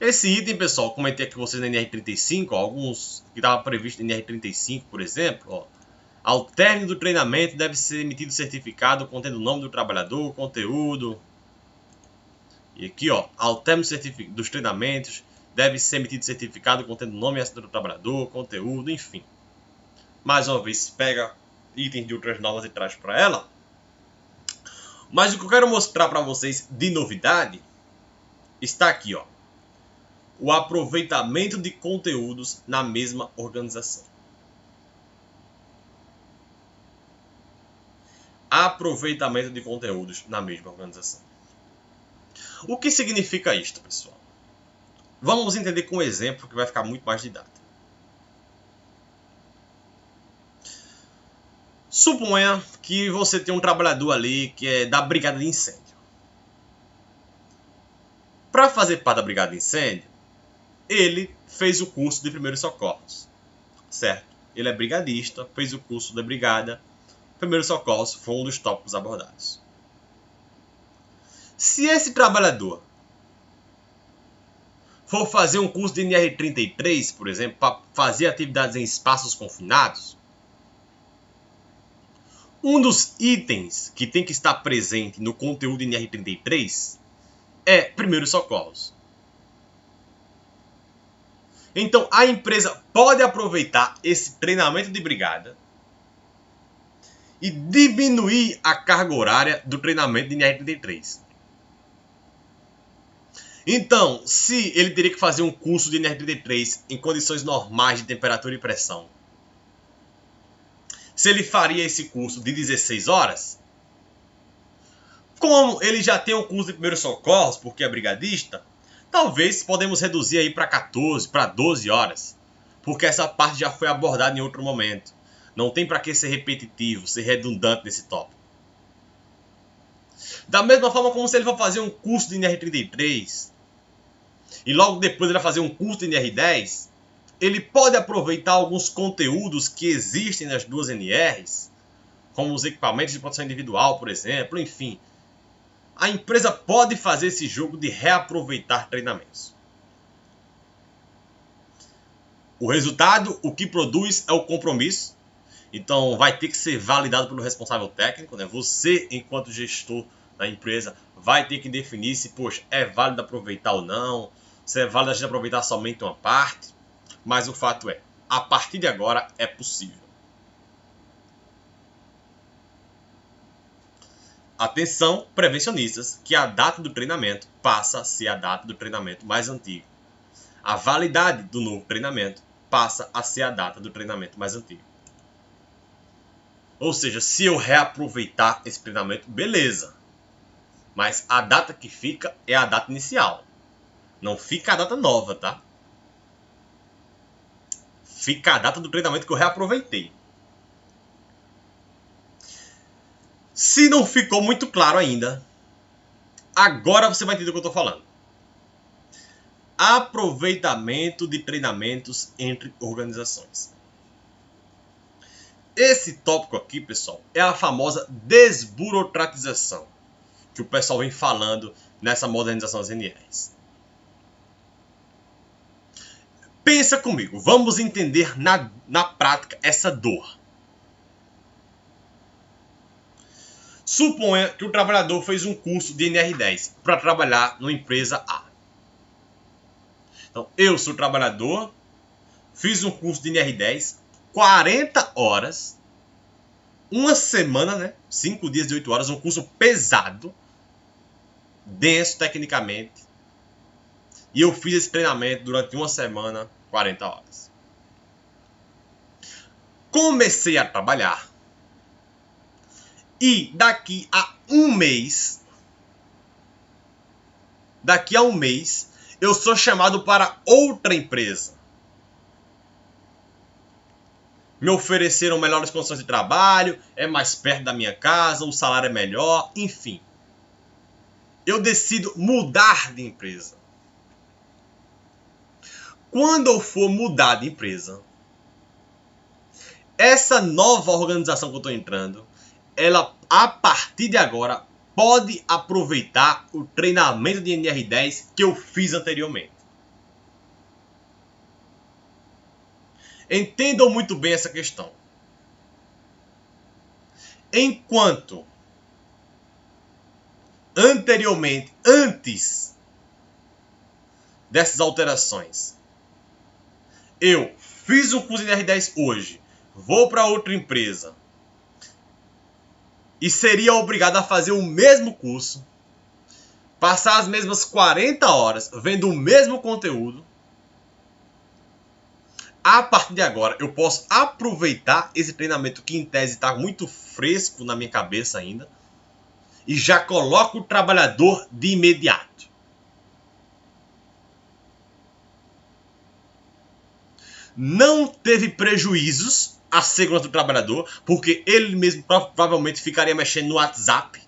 Esse item, pessoal, comentei aqui com vocês na NR35, alguns que estavam previstos na NR35, por exemplo. Ao término do treinamento deve ser emitido certificado contendo o nome do trabalhador, conteúdo. E aqui, ao término dos treinamentos deve ser emitido certificado contendo o nome e assinatura do trabalhador, conteúdo, enfim. Mais uma vez, pega itens de outras normas e traz para ela. Mas o que eu quero mostrar para vocês de novidade está aqui, o aproveitamento de conteúdos na mesma organização. Aproveitamento de conteúdos na mesma organização. O que significa isto, pessoal? Vamos entender com um exemplo que vai ficar muito mais didático. Suponha que você tem um trabalhador ali que é da brigada de incêndio. Para fazer parte da brigada de incêndio, ele fez o curso de primeiros socorros, certo? Ele é brigadista, fez o curso da brigada, primeiros socorros foi um dos tópicos abordados. Se esse trabalhador for fazer um curso de NR33, por exemplo, para fazer atividades em espaços confinados, um dos itens que tem que estar presente no conteúdo de NR33 é primeiros socorros. Então, a empresa pode aproveitar esse treinamento de brigada e diminuir a carga horária do treinamento de NR33. Então, se ele teria que fazer um curso de NR33 em condições normais de temperatura e pressão, se ele faria esse curso de 16 horas, como ele já tem um curso de primeiros socorros, porque é brigadista, talvez podemos reduzir aí para 14, para 12 horas, porque essa parte já foi abordada em outro momento. Não tem para que ser repetitivo, ser redundante nesse tópico. Da mesma forma como se ele for fazer um curso de NR33 e logo depois ele vai fazer um curso de NR10, ele pode aproveitar alguns conteúdos que existem nas duas NRs, como os equipamentos de proteção individual, por exemplo, enfim. A empresa pode fazer esse jogo de reaproveitar treinamentos. O resultado, o que produz é o compromisso. Então, vai ter que ser validado pelo responsável técnico. Você, enquanto gestor da empresa, vai ter que definir se, é válido aproveitar ou não. Se é válido a gente aproveitar somente uma parte. Mas o fato é, a partir de agora é possível. Atenção, prevencionistas, que a data do treinamento passa a ser a data do treinamento mais antigo. A validade do novo treinamento passa a ser a data do treinamento mais antigo. Ou seja, se eu reaproveitar esse treinamento, beleza. Mas a data que fica é a data inicial. Não fica a data nova, tá? Fica a data do treinamento que eu reaproveitei. Se não ficou muito claro ainda, agora você vai entender o que eu estou falando. Aproveitamento de treinamentos entre organizações. Esse tópico aqui, pessoal, é a famosa desburocratização que o pessoal vem falando nessa modernização das NRs. Pensa comigo, vamos entender na prática essa dor. Suponha que o trabalhador fez um curso de NR10 para trabalhar numa empresa A. Então, eu sou trabalhador, fiz um curso de NR10, 40 horas, uma semana, né? 5 dias de 8 horas, um curso pesado, denso tecnicamente. E eu fiz esse treinamento durante uma semana, 40 horas. Comecei a trabalhar. E daqui a um mês, eu sou chamado para outra empresa. Me ofereceram melhores condições de trabalho, é mais perto da minha casa, o salário é melhor, enfim. Eu decido mudar de empresa. Quando eu for mudar de empresa, essa nova organização que eu estou entrando, ela, a partir de agora, pode aproveitar o treinamento de NR10 que eu fiz anteriormente. Entendam muito bem essa questão. Enquanto anteriormente, antes dessas alterações, eu fiz um curso de NR10 hoje, vou para outra empresa e seria obrigado a fazer o mesmo curso, passar as mesmas 40 horas vendo o mesmo conteúdo. A partir de agora, eu posso aproveitar esse treinamento que, em tese, está muito fresco na minha cabeça ainda e já coloco o trabalhador de imediato. Não teve prejuízos à segurança do trabalhador, porque ele mesmo provavelmente ficaria mexendo no WhatsApp,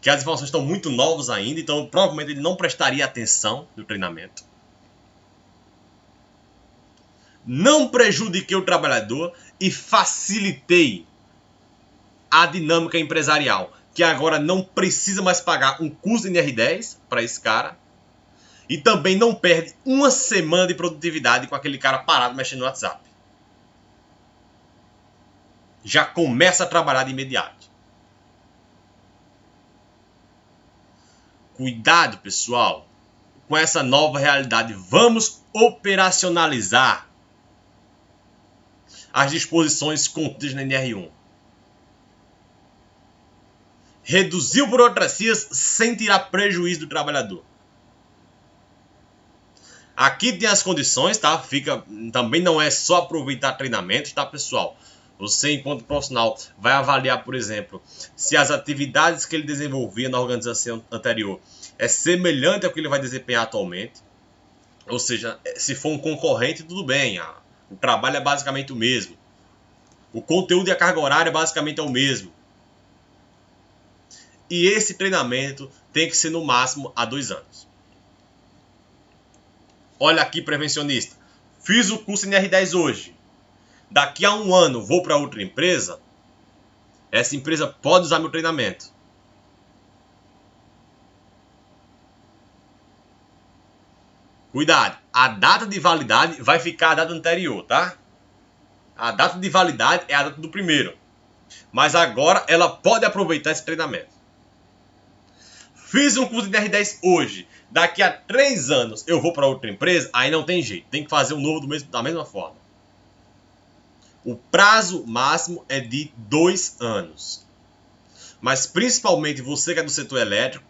que as informações estão muito novas ainda, então provavelmente ele não prestaria atenção no treinamento. Não prejudiquei o trabalhador e facilitei a dinâmica empresarial, que agora não precisa mais pagar um curso de NR10 para esse cara e também não perde uma semana de produtividade com aquele cara parado mexendo no WhatsApp. Já começa a trabalhar de imediato. Cuidado, pessoal, com essa nova realidade. Vamos operacionalizar as disposições contidas na NR1. Reduzir burocracias sem tirar prejuízo do trabalhador. Aqui tem as condições, tá? Também não é só aproveitar treinamentos, tá, pessoal? Você, enquanto profissional, vai avaliar, por exemplo, se as atividades que ele desenvolvia na organização anterior é semelhante ao que ele vai desempenhar atualmente. Ou seja, se for um concorrente, tudo bem. O trabalho é basicamente o mesmo. O conteúdo e a carga horária basicamente é o mesmo. E esse treinamento tem que ser no máximo há 2 anos. Olha aqui, prevencionista. Fiz o curso NR10 hoje. Daqui a 1 ano vou para outra empresa. Essa empresa pode usar meu treinamento. Cuidado. A data de validade vai ficar a data anterior, tá? A data de validade é a data do primeiro. Mas agora ela pode aproveitar esse treinamento. Fiz um curso de NR10 hoje. Daqui a 3 anos eu vou para outra empresa. Aí não tem jeito. Tem que fazer um novo da mesma forma. O prazo máximo é de 2 anos. Mas principalmente você que é do setor elétrico,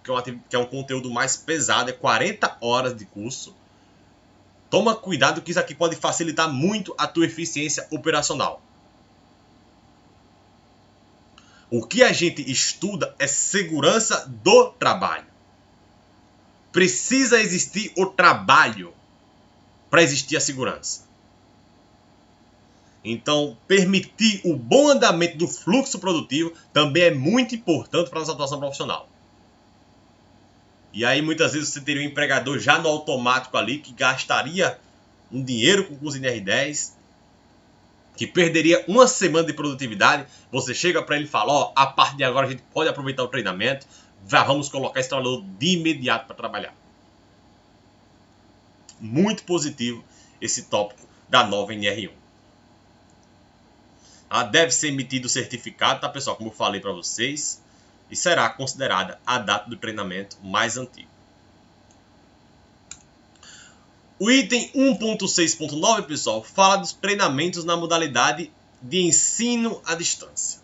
que é um conteúdo mais pesado, é 40 horas de curso. Toma cuidado que isso aqui pode facilitar muito a tua eficiência operacional. O que a gente estuda é segurança do trabalho. Precisa existir o trabalho para existir a segurança. Então, permitir o bom andamento do fluxo produtivo também é muito importante para a nossa atuação profissional. E aí, muitas vezes, você teria um empregador já no automático ali, que gastaria um dinheiro com o curso NR10, que perderia uma semana de produtividade. Você chega para ele e fala, ó, a partir de agora a gente pode aproveitar o treinamento, vamos colocar esse trabalhador de imediato para trabalhar. Muito positivo esse tópico da nova NR1. Deve ser emitido o certificado, tá, pessoal? Como eu falei para vocês, e será considerada a data do treinamento mais antigo. O item 1.6.9, pessoal, fala dos treinamentos na modalidade de ensino à distância.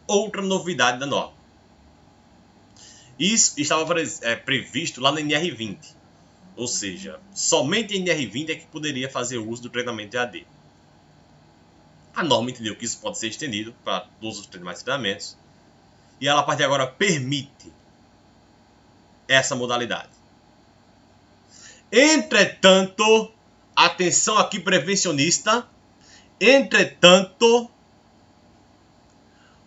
Outra novidade da norma. Isso estava previsto lá na NR20. Ou seja, somente a NR20 é que poderia fazer uso do treinamento EAD. A norma entendeu que isso pode ser estendido para todos os demais treinamentos. E ela, a partir de agora, permite essa modalidade. Entretanto, atenção aqui prevencionista, entretanto,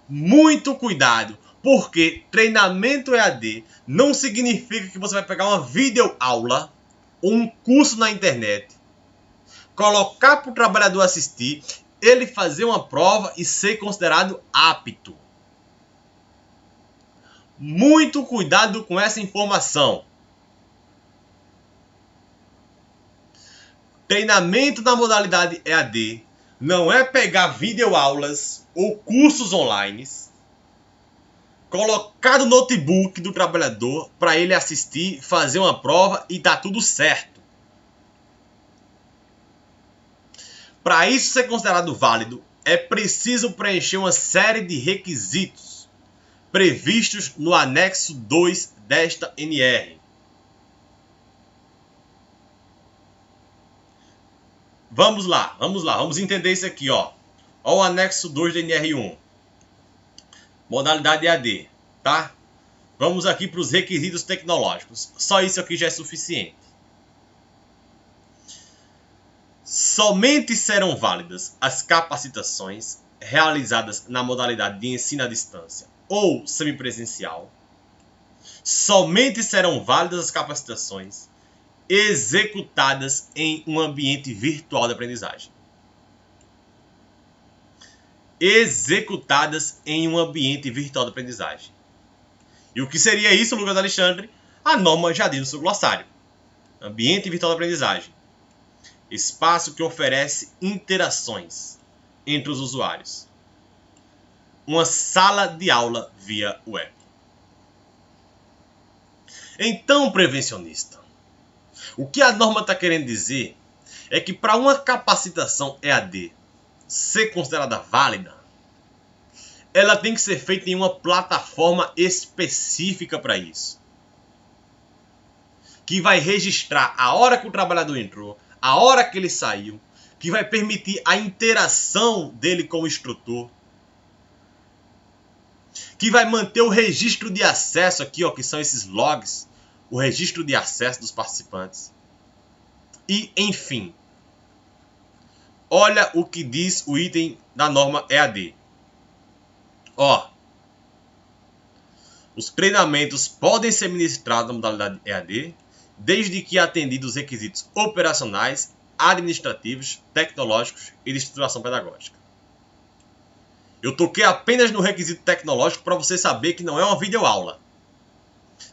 muito cuidado, porque treinamento EAD não significa que você vai pegar uma videoaula ou um curso na internet, colocar para o trabalhador assistir, ele fazer uma prova e ser considerado apto. Muito cuidado com essa informação. Treinamento na modalidade EAD não é pegar videoaulas ou cursos online, colocar no notebook do trabalhador para ele assistir, fazer uma prova e tá tudo certo. Para isso ser considerado válido, é preciso preencher uma série de requisitos previstos no anexo 2 desta NR. Vamos lá, vamos entender isso aqui, ó. Ó o anexo 2 da NR1. Modalidade EAD, tá? Vamos aqui para os requisitos tecnológicos. Só isso aqui já é suficiente. Somente serão válidas as capacitações realizadas na modalidade de ensino à distância ou semipresencial. Somente serão válidas as capacitações executadas em um ambiente virtual de aprendizagem. Executadas em um ambiente virtual de aprendizagem. E o que seria isso, Lucas Alexandre? A norma já diz no seu glossário. Ambiente virtual de aprendizagem. Espaço que oferece interações entre os usuários. Uma sala de aula via web. Então, prevencionista, o que a norma está querendo dizer é que para uma capacitação EAD ser considerada válida, ela tem que ser feita em uma plataforma específica para isso. Que vai registrar a hora que o trabalhador entrou, a hora que ele saiu, que vai permitir a interação dele com o instrutor, que vai manter o registro de acesso aqui, ó, que são esses logs, o registro de acesso dos participantes. E, enfim, olha o que diz o item da norma EAD. Ó, os treinamentos podem ser ministrados na modalidade EAD, desde que atendidos os requisitos operacionais, administrativos, tecnológicos e de estruturação pedagógica. Eu toquei apenas no requisito tecnológico para você saber que não é uma videoaula.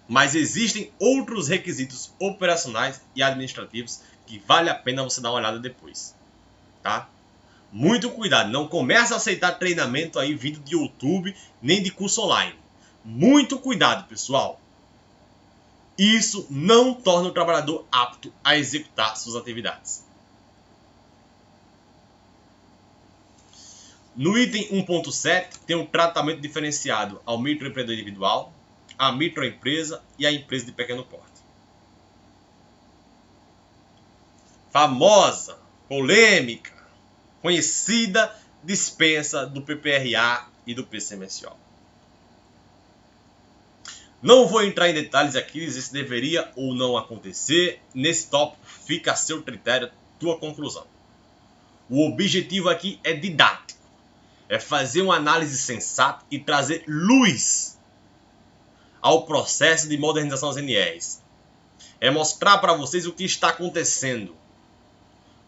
Mas existem outros requisitos operacionais e administrativos que vale a pena você dar uma olhada depois. Tá? Muito cuidado, não comece a aceitar treinamento aí vindo de YouTube nem de curso online. Muito cuidado, pessoal. Isso não torna o trabalhador apto a executar suas atividades. No item 1.7 tem um tratamento diferenciado ao microempreendedor individual, à microempresa e à empresa de pequeno porte. Famosa, polêmica, conhecida dispensa do PPRA e do PCMSO. Não vou entrar em detalhes aqui, dizer se deveria ou não acontecer. Nesse tópico fica a seu critério, tua conclusão. O objetivo aqui é didático. É fazer uma análise sensata e trazer luz ao processo de modernização das NRs. É mostrar para vocês o que está acontecendo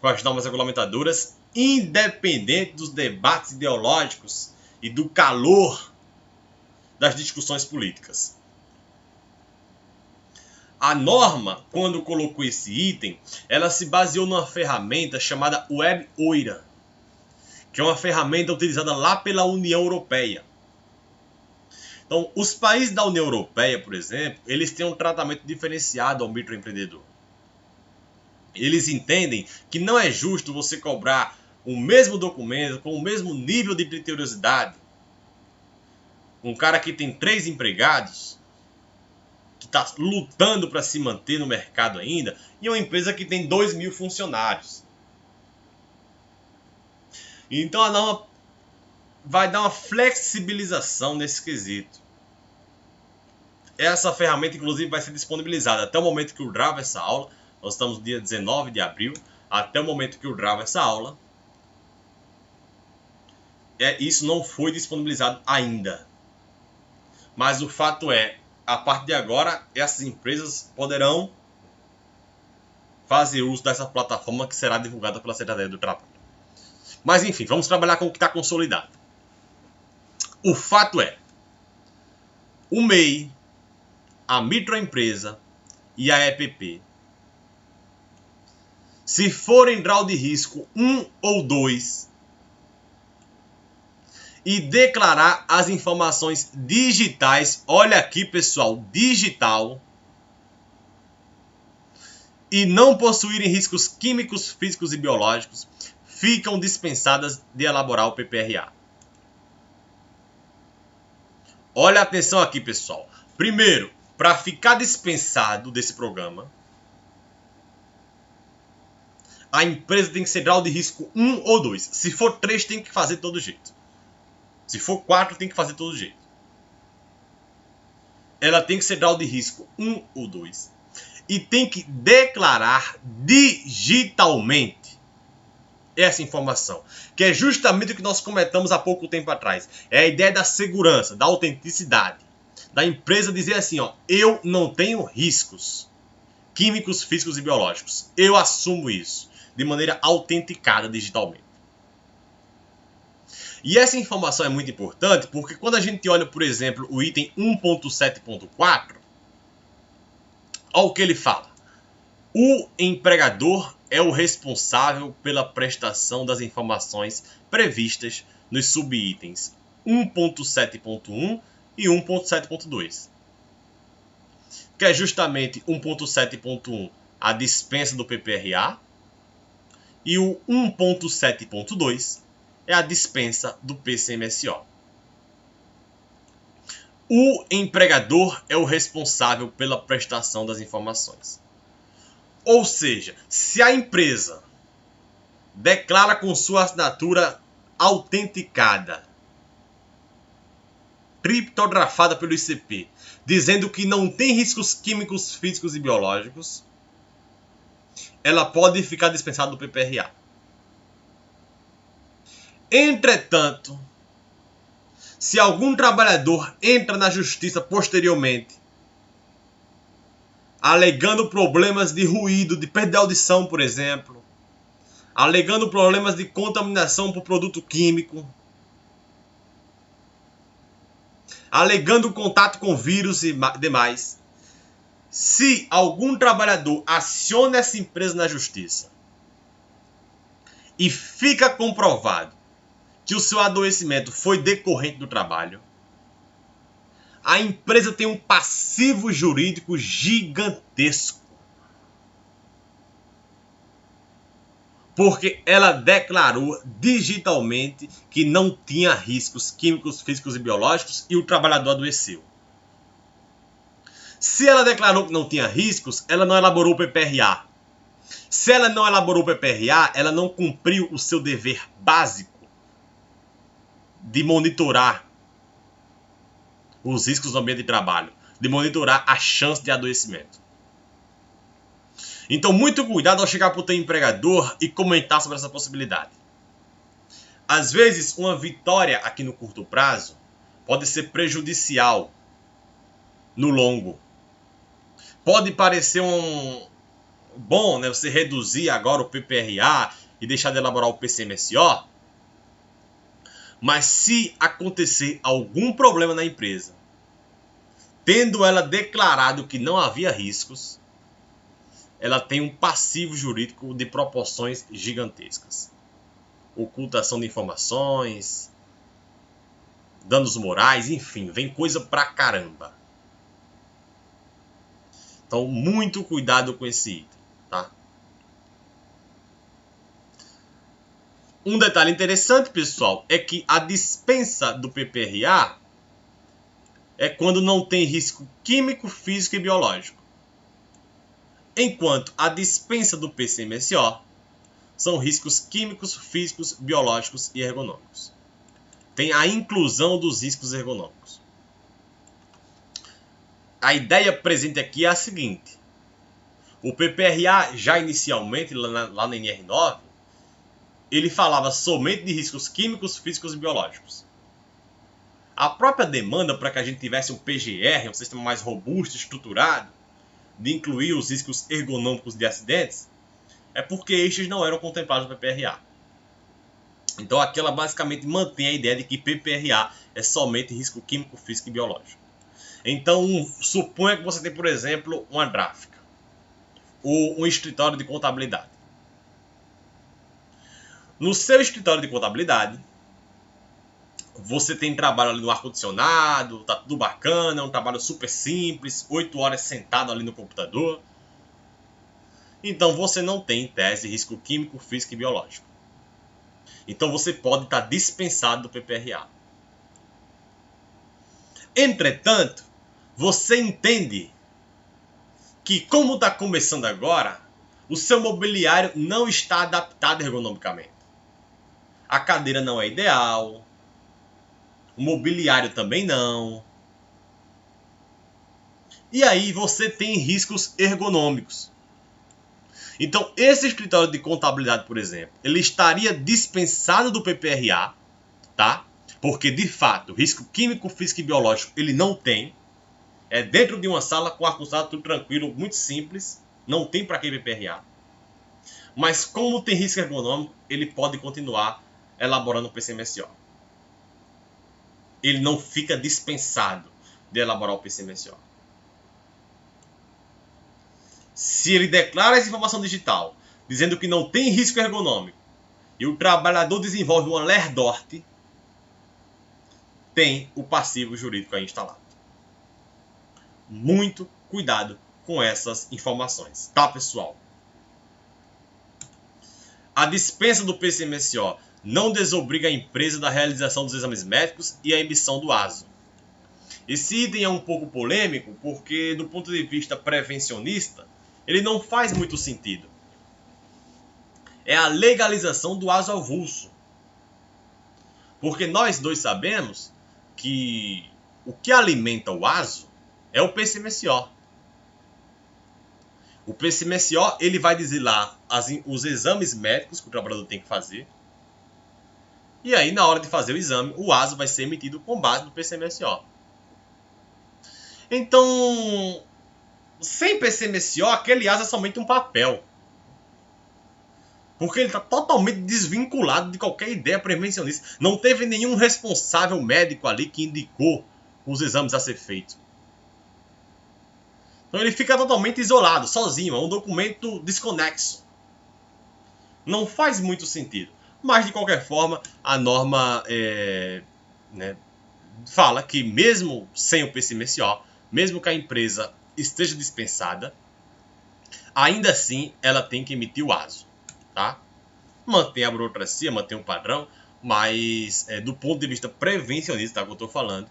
com as normas regulamentadoras, independente dos debates ideológicos e do calor das discussões políticas. A norma, quando colocou esse item, ela se baseou numa ferramenta chamada WebOIRA, que é uma ferramenta utilizada lá pela União Europeia. Então, os países da União Europeia, por exemplo, eles têm um tratamento diferenciado ao microempreendedor. Eles entendem que não é justo você cobrar o mesmo documento com o mesmo nível de criteriosidade. Um cara que tem 3 empregados, que está lutando para se manter no mercado ainda, e uma empresa que tem 2.000 funcionários. Então a norma vai dar uma flexibilização nesse quesito. Essa ferramenta, inclusive, vai ser disponibilizada até o momento que eu gravo essa aula. Nós estamos no dia 19 de abril. Até o momento que eu gravo essa aula, isso não foi disponibilizado ainda. Mas o fato é, a partir de agora, essas empresas poderão fazer uso dessa plataforma que será divulgada pela Secretaria do Trabalho. Mas enfim, vamos trabalhar com o que está consolidado. O fato é, o MEI, a microempresa e a EPP, se forem grau de risco 1 ou 2 e declarar as informações digitais, olha aqui pessoal, digital, e não possuírem riscos químicos, físicos e biológicos, ficam dispensadas de elaborar o PPRA. Olha a atenção aqui, pessoal. Primeiro, para ficar dispensado desse programa, a empresa tem que ser grau de risco 1 ou 2. Se for 3, tem que fazer de todo jeito. Se for 4, tem que fazer de todo jeito. Ela tem que ser grau de risco 1 ou 2. E tem que declarar digitalmente essa informação, que é justamente o que nós comentamos há pouco tempo atrás. É a ideia da segurança, da autenticidade, da empresa dizer assim, ó, eu não tenho riscos químicos, físicos e biológicos. Eu assumo isso de maneira autenticada digitalmente. E essa informação é muito importante porque quando a gente olha, por exemplo, o item 1.7.4, olha o que ele fala. O empregador é o responsável pela prestação das informações previstas nos subitens 1.7.1 e 1.7.2. Que é justamente 1.7.1 a dispensa do PPRA e o 1.7.2 é a dispensa do PCMSO. O empregador é o responsável pela prestação das informações. Ou seja, se a empresa declara com sua assinatura autenticada, criptografada pelo ICP, dizendo que não tem riscos químicos, físicos e biológicos, ela pode ficar dispensada do PPRA. Entretanto, se algum trabalhador entra na justiça posteriormente, alegando problemas de ruído, de perda de audição, por exemplo, alegando problemas de contaminação por produto químico, alegando contato com vírus e demais, se algum trabalhador aciona essa empresa na justiça e fica comprovado que o seu adoecimento foi decorrente do trabalho, a empresa tem um passivo jurídico gigantesco. Porque ela declarou digitalmente que não tinha riscos químicos, físicos e biológicos e o trabalhador adoeceu. Se ela declarou que não tinha riscos, ela não elaborou o PPRA. Se ela não elaborou o PPRA, ela não cumpriu o seu dever básico de monitorar os riscos no ambiente de trabalho, de monitorar a chance de adoecimento. Então, muito cuidado ao chegar para o teu empregador e comentar sobre essa possibilidade. Às vezes, uma vitória aqui no curto prazo pode ser prejudicial no longo. Pode parecer bom, né, você reduzir agora o PPRA e deixar de elaborar o PCMSO, mas se acontecer algum problema na empresa, tendo ela declarado que não havia riscos, ela tem um passivo jurídico de proporções gigantescas. Ocultação de informações, danos morais, enfim, vem coisa pra caramba. Então, muito cuidado com esse item, tá? Um detalhe interessante, pessoal, é que a dispensa do PPRA é quando não tem risco químico, físico e biológico. Enquanto a dispensa do PCMSO são riscos químicos, físicos, biológicos e ergonômicos. Tem a inclusão dos riscos ergonômicos. A ideia presente aqui é a seguinte. O PPRA, já inicialmente, lá na NR9, ele falava somente de riscos químicos, físicos e biológicos. A própria demanda para que a gente tivesse um PGR, um sistema mais robusto, estruturado, de incluir os riscos ergonômicos de acidentes, é porque estes não eram contemplados no PPRA. Então aqui ela basicamente mantém a ideia de que PPRA é somente risco químico, físico e biológico. Então suponha que você tem, por exemplo, uma gráfica ou um escritório de contabilidade. No seu escritório de contabilidade, você tem trabalho ali no ar-condicionado, tá tudo bacana, é um trabalho super simples, 8 horas sentado ali no computador. Então você não tem, em tese, risco químico, físico e biológico. Então você pode estar dispensado do PPRA. Entretanto, você entende que, como está começando agora, o seu mobiliário não está adaptado ergonomicamente. A cadeira não é ideal, o mobiliário também não. E aí você tem riscos ergonômicos. Então, esse escritório de contabilidade, por exemplo, ele estaria dispensado do PPRA, tá? Porque, de fato, risco químico, físico e biológico ele não tem. É dentro de uma sala com ar-condicionado, tudo tranquilo, muito simples. Não tem para que PPRA. Mas, como tem risco ergonômico, ele pode continuar elaborando o PCMSO. Ele não fica dispensado de elaborar o PCMSO. Se ele declara essa informação digital, dizendo que não tem risco ergonômico, e o trabalhador desenvolve uma LERDORT, tem o passivo jurídico aí instalado. Muito cuidado com essas informações, tá, pessoal? A dispensa do PCMSO não desobriga a empresa da realização dos exames médicos e a emissão do ASO. Esse item é um pouco polêmico porque, do ponto de vista prevencionista, ele não faz muito sentido. É a legalização do ASO avulso. Porque nós dois sabemos que o que alimenta o ASO é o PCMSO. O PCMSO ele vai dizer lá os exames médicos que o trabalhador tem que fazer. E aí, na hora de fazer o exame, o ASO vai ser emitido com base no PCMSO. Então, sem PCMSO, aquele ASO é somente um papel. Porque ele está totalmente desvinculado de qualquer ideia prevencionista. Não teve nenhum responsável médico ali que indicou os exames a ser feitos. Então ele fica totalmente isolado, sozinho. É um documento desconexo. Não faz muito sentido. Mas, de qualquer forma, a norma fala que mesmo sem o PCMSO, mesmo que a empresa esteja dispensada, ainda assim ela tem que emitir o ASO. Tá? Mantém a burocracia, mantém o padrão, mas do ponto de vista prevencionista, tá, que eu estou falando,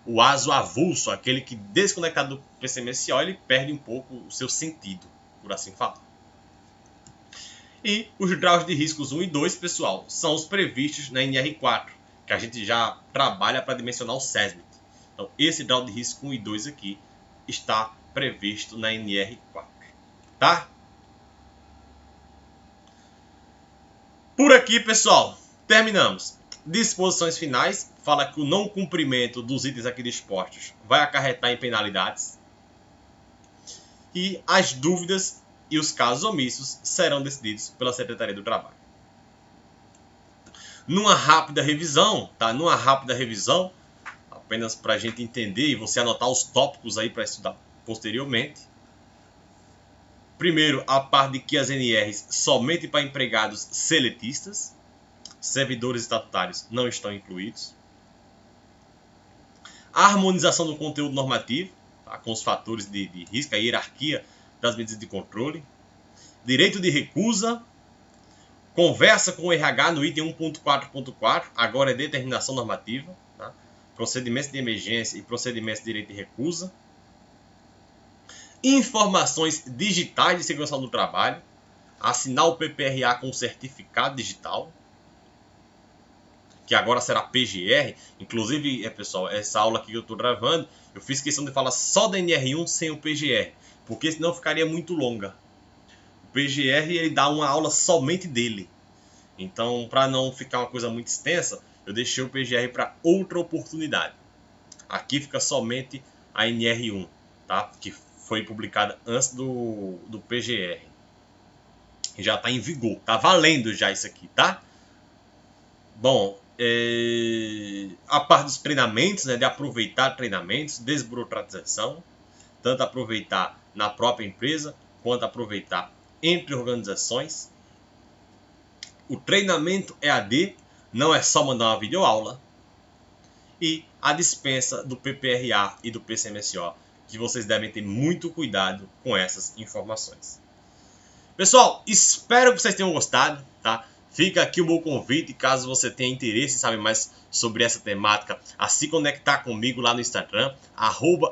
o ASO avulso, aquele que desconectado do PCMSO, ele perde um pouco o seu sentido, por assim falar. E os graus de riscos 1 e 2, pessoal, são os previstos na NR4, que a gente já trabalha para dimensionar o SESMIT. Então, esse grau de risco 1 e 2 aqui está previsto na NR4, tá? Por aqui, pessoal, terminamos. Disposições finais, fala que o não cumprimento dos itens aqui dispostos vai acarretar em penalidades. E as dúvidas e os casos omissos serão decididos pela Secretaria do Trabalho. Numa rápida revisão, tá? Numa rápida revisão, apenas para a gente entender e você anotar os tópicos aí para estudar posteriormente. Primeiro, a parte de que as NRs somente para empregados seletistas, servidores estatutários não estão incluídos. A harmonização do conteúdo normativo, tá? Com os fatores de risco, a hierarquia das medidas de controle. Direito de recusa. Conversa com o RH no item 1.4.4, agora é determinação normativa. Tá? Procedimentos de emergência e procedimentos de direito de recusa. Informações digitais de segurança do trabalho. Assinar o PPRA com certificado digital, que agora será PGR. Inclusive, pessoal, essa aula aqui que eu estou gravando, eu fiz questão de falar só da NR1 sem o PGR, porque senão ficaria muito longa. O PGR ele dá uma aula somente dele. Então, para não ficar uma coisa muito extensa, eu deixei o PGR para outra oportunidade. Aqui fica somente a NR1, tá? Que foi publicada antes do PGR. Já está em vigor, tá valendo já isso aqui, tá? Bom, a parte dos treinamentos, né, de aproveitar treinamentos, desburocratização, tanto aproveitar na própria empresa, quanto aproveitar entre organizações. O treinamento EAD não é só mandar uma videoaula. E a dispensa do PPRA e do PCMSO, que vocês devem ter muito cuidado com essas informações. Pessoal, espero que vocês tenham gostado, tá? Fica aqui o meu convite, caso você tenha interesse em saber mais sobre essa temática, a se conectar comigo lá no Instagram,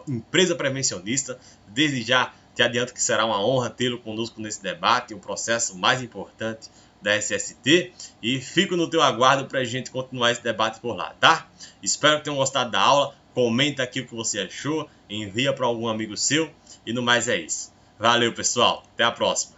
@empresaprevencionista. Desde já te adianto que será uma honra tê-lo conosco nesse debate, o processo mais importante da SST, e fico no teu aguardo para a gente continuar esse debate por lá, tá? Espero que tenham gostado da aula, comenta aqui o que você achou, envia para algum amigo seu, e no mais é isso. Valeu, pessoal, até a próxima.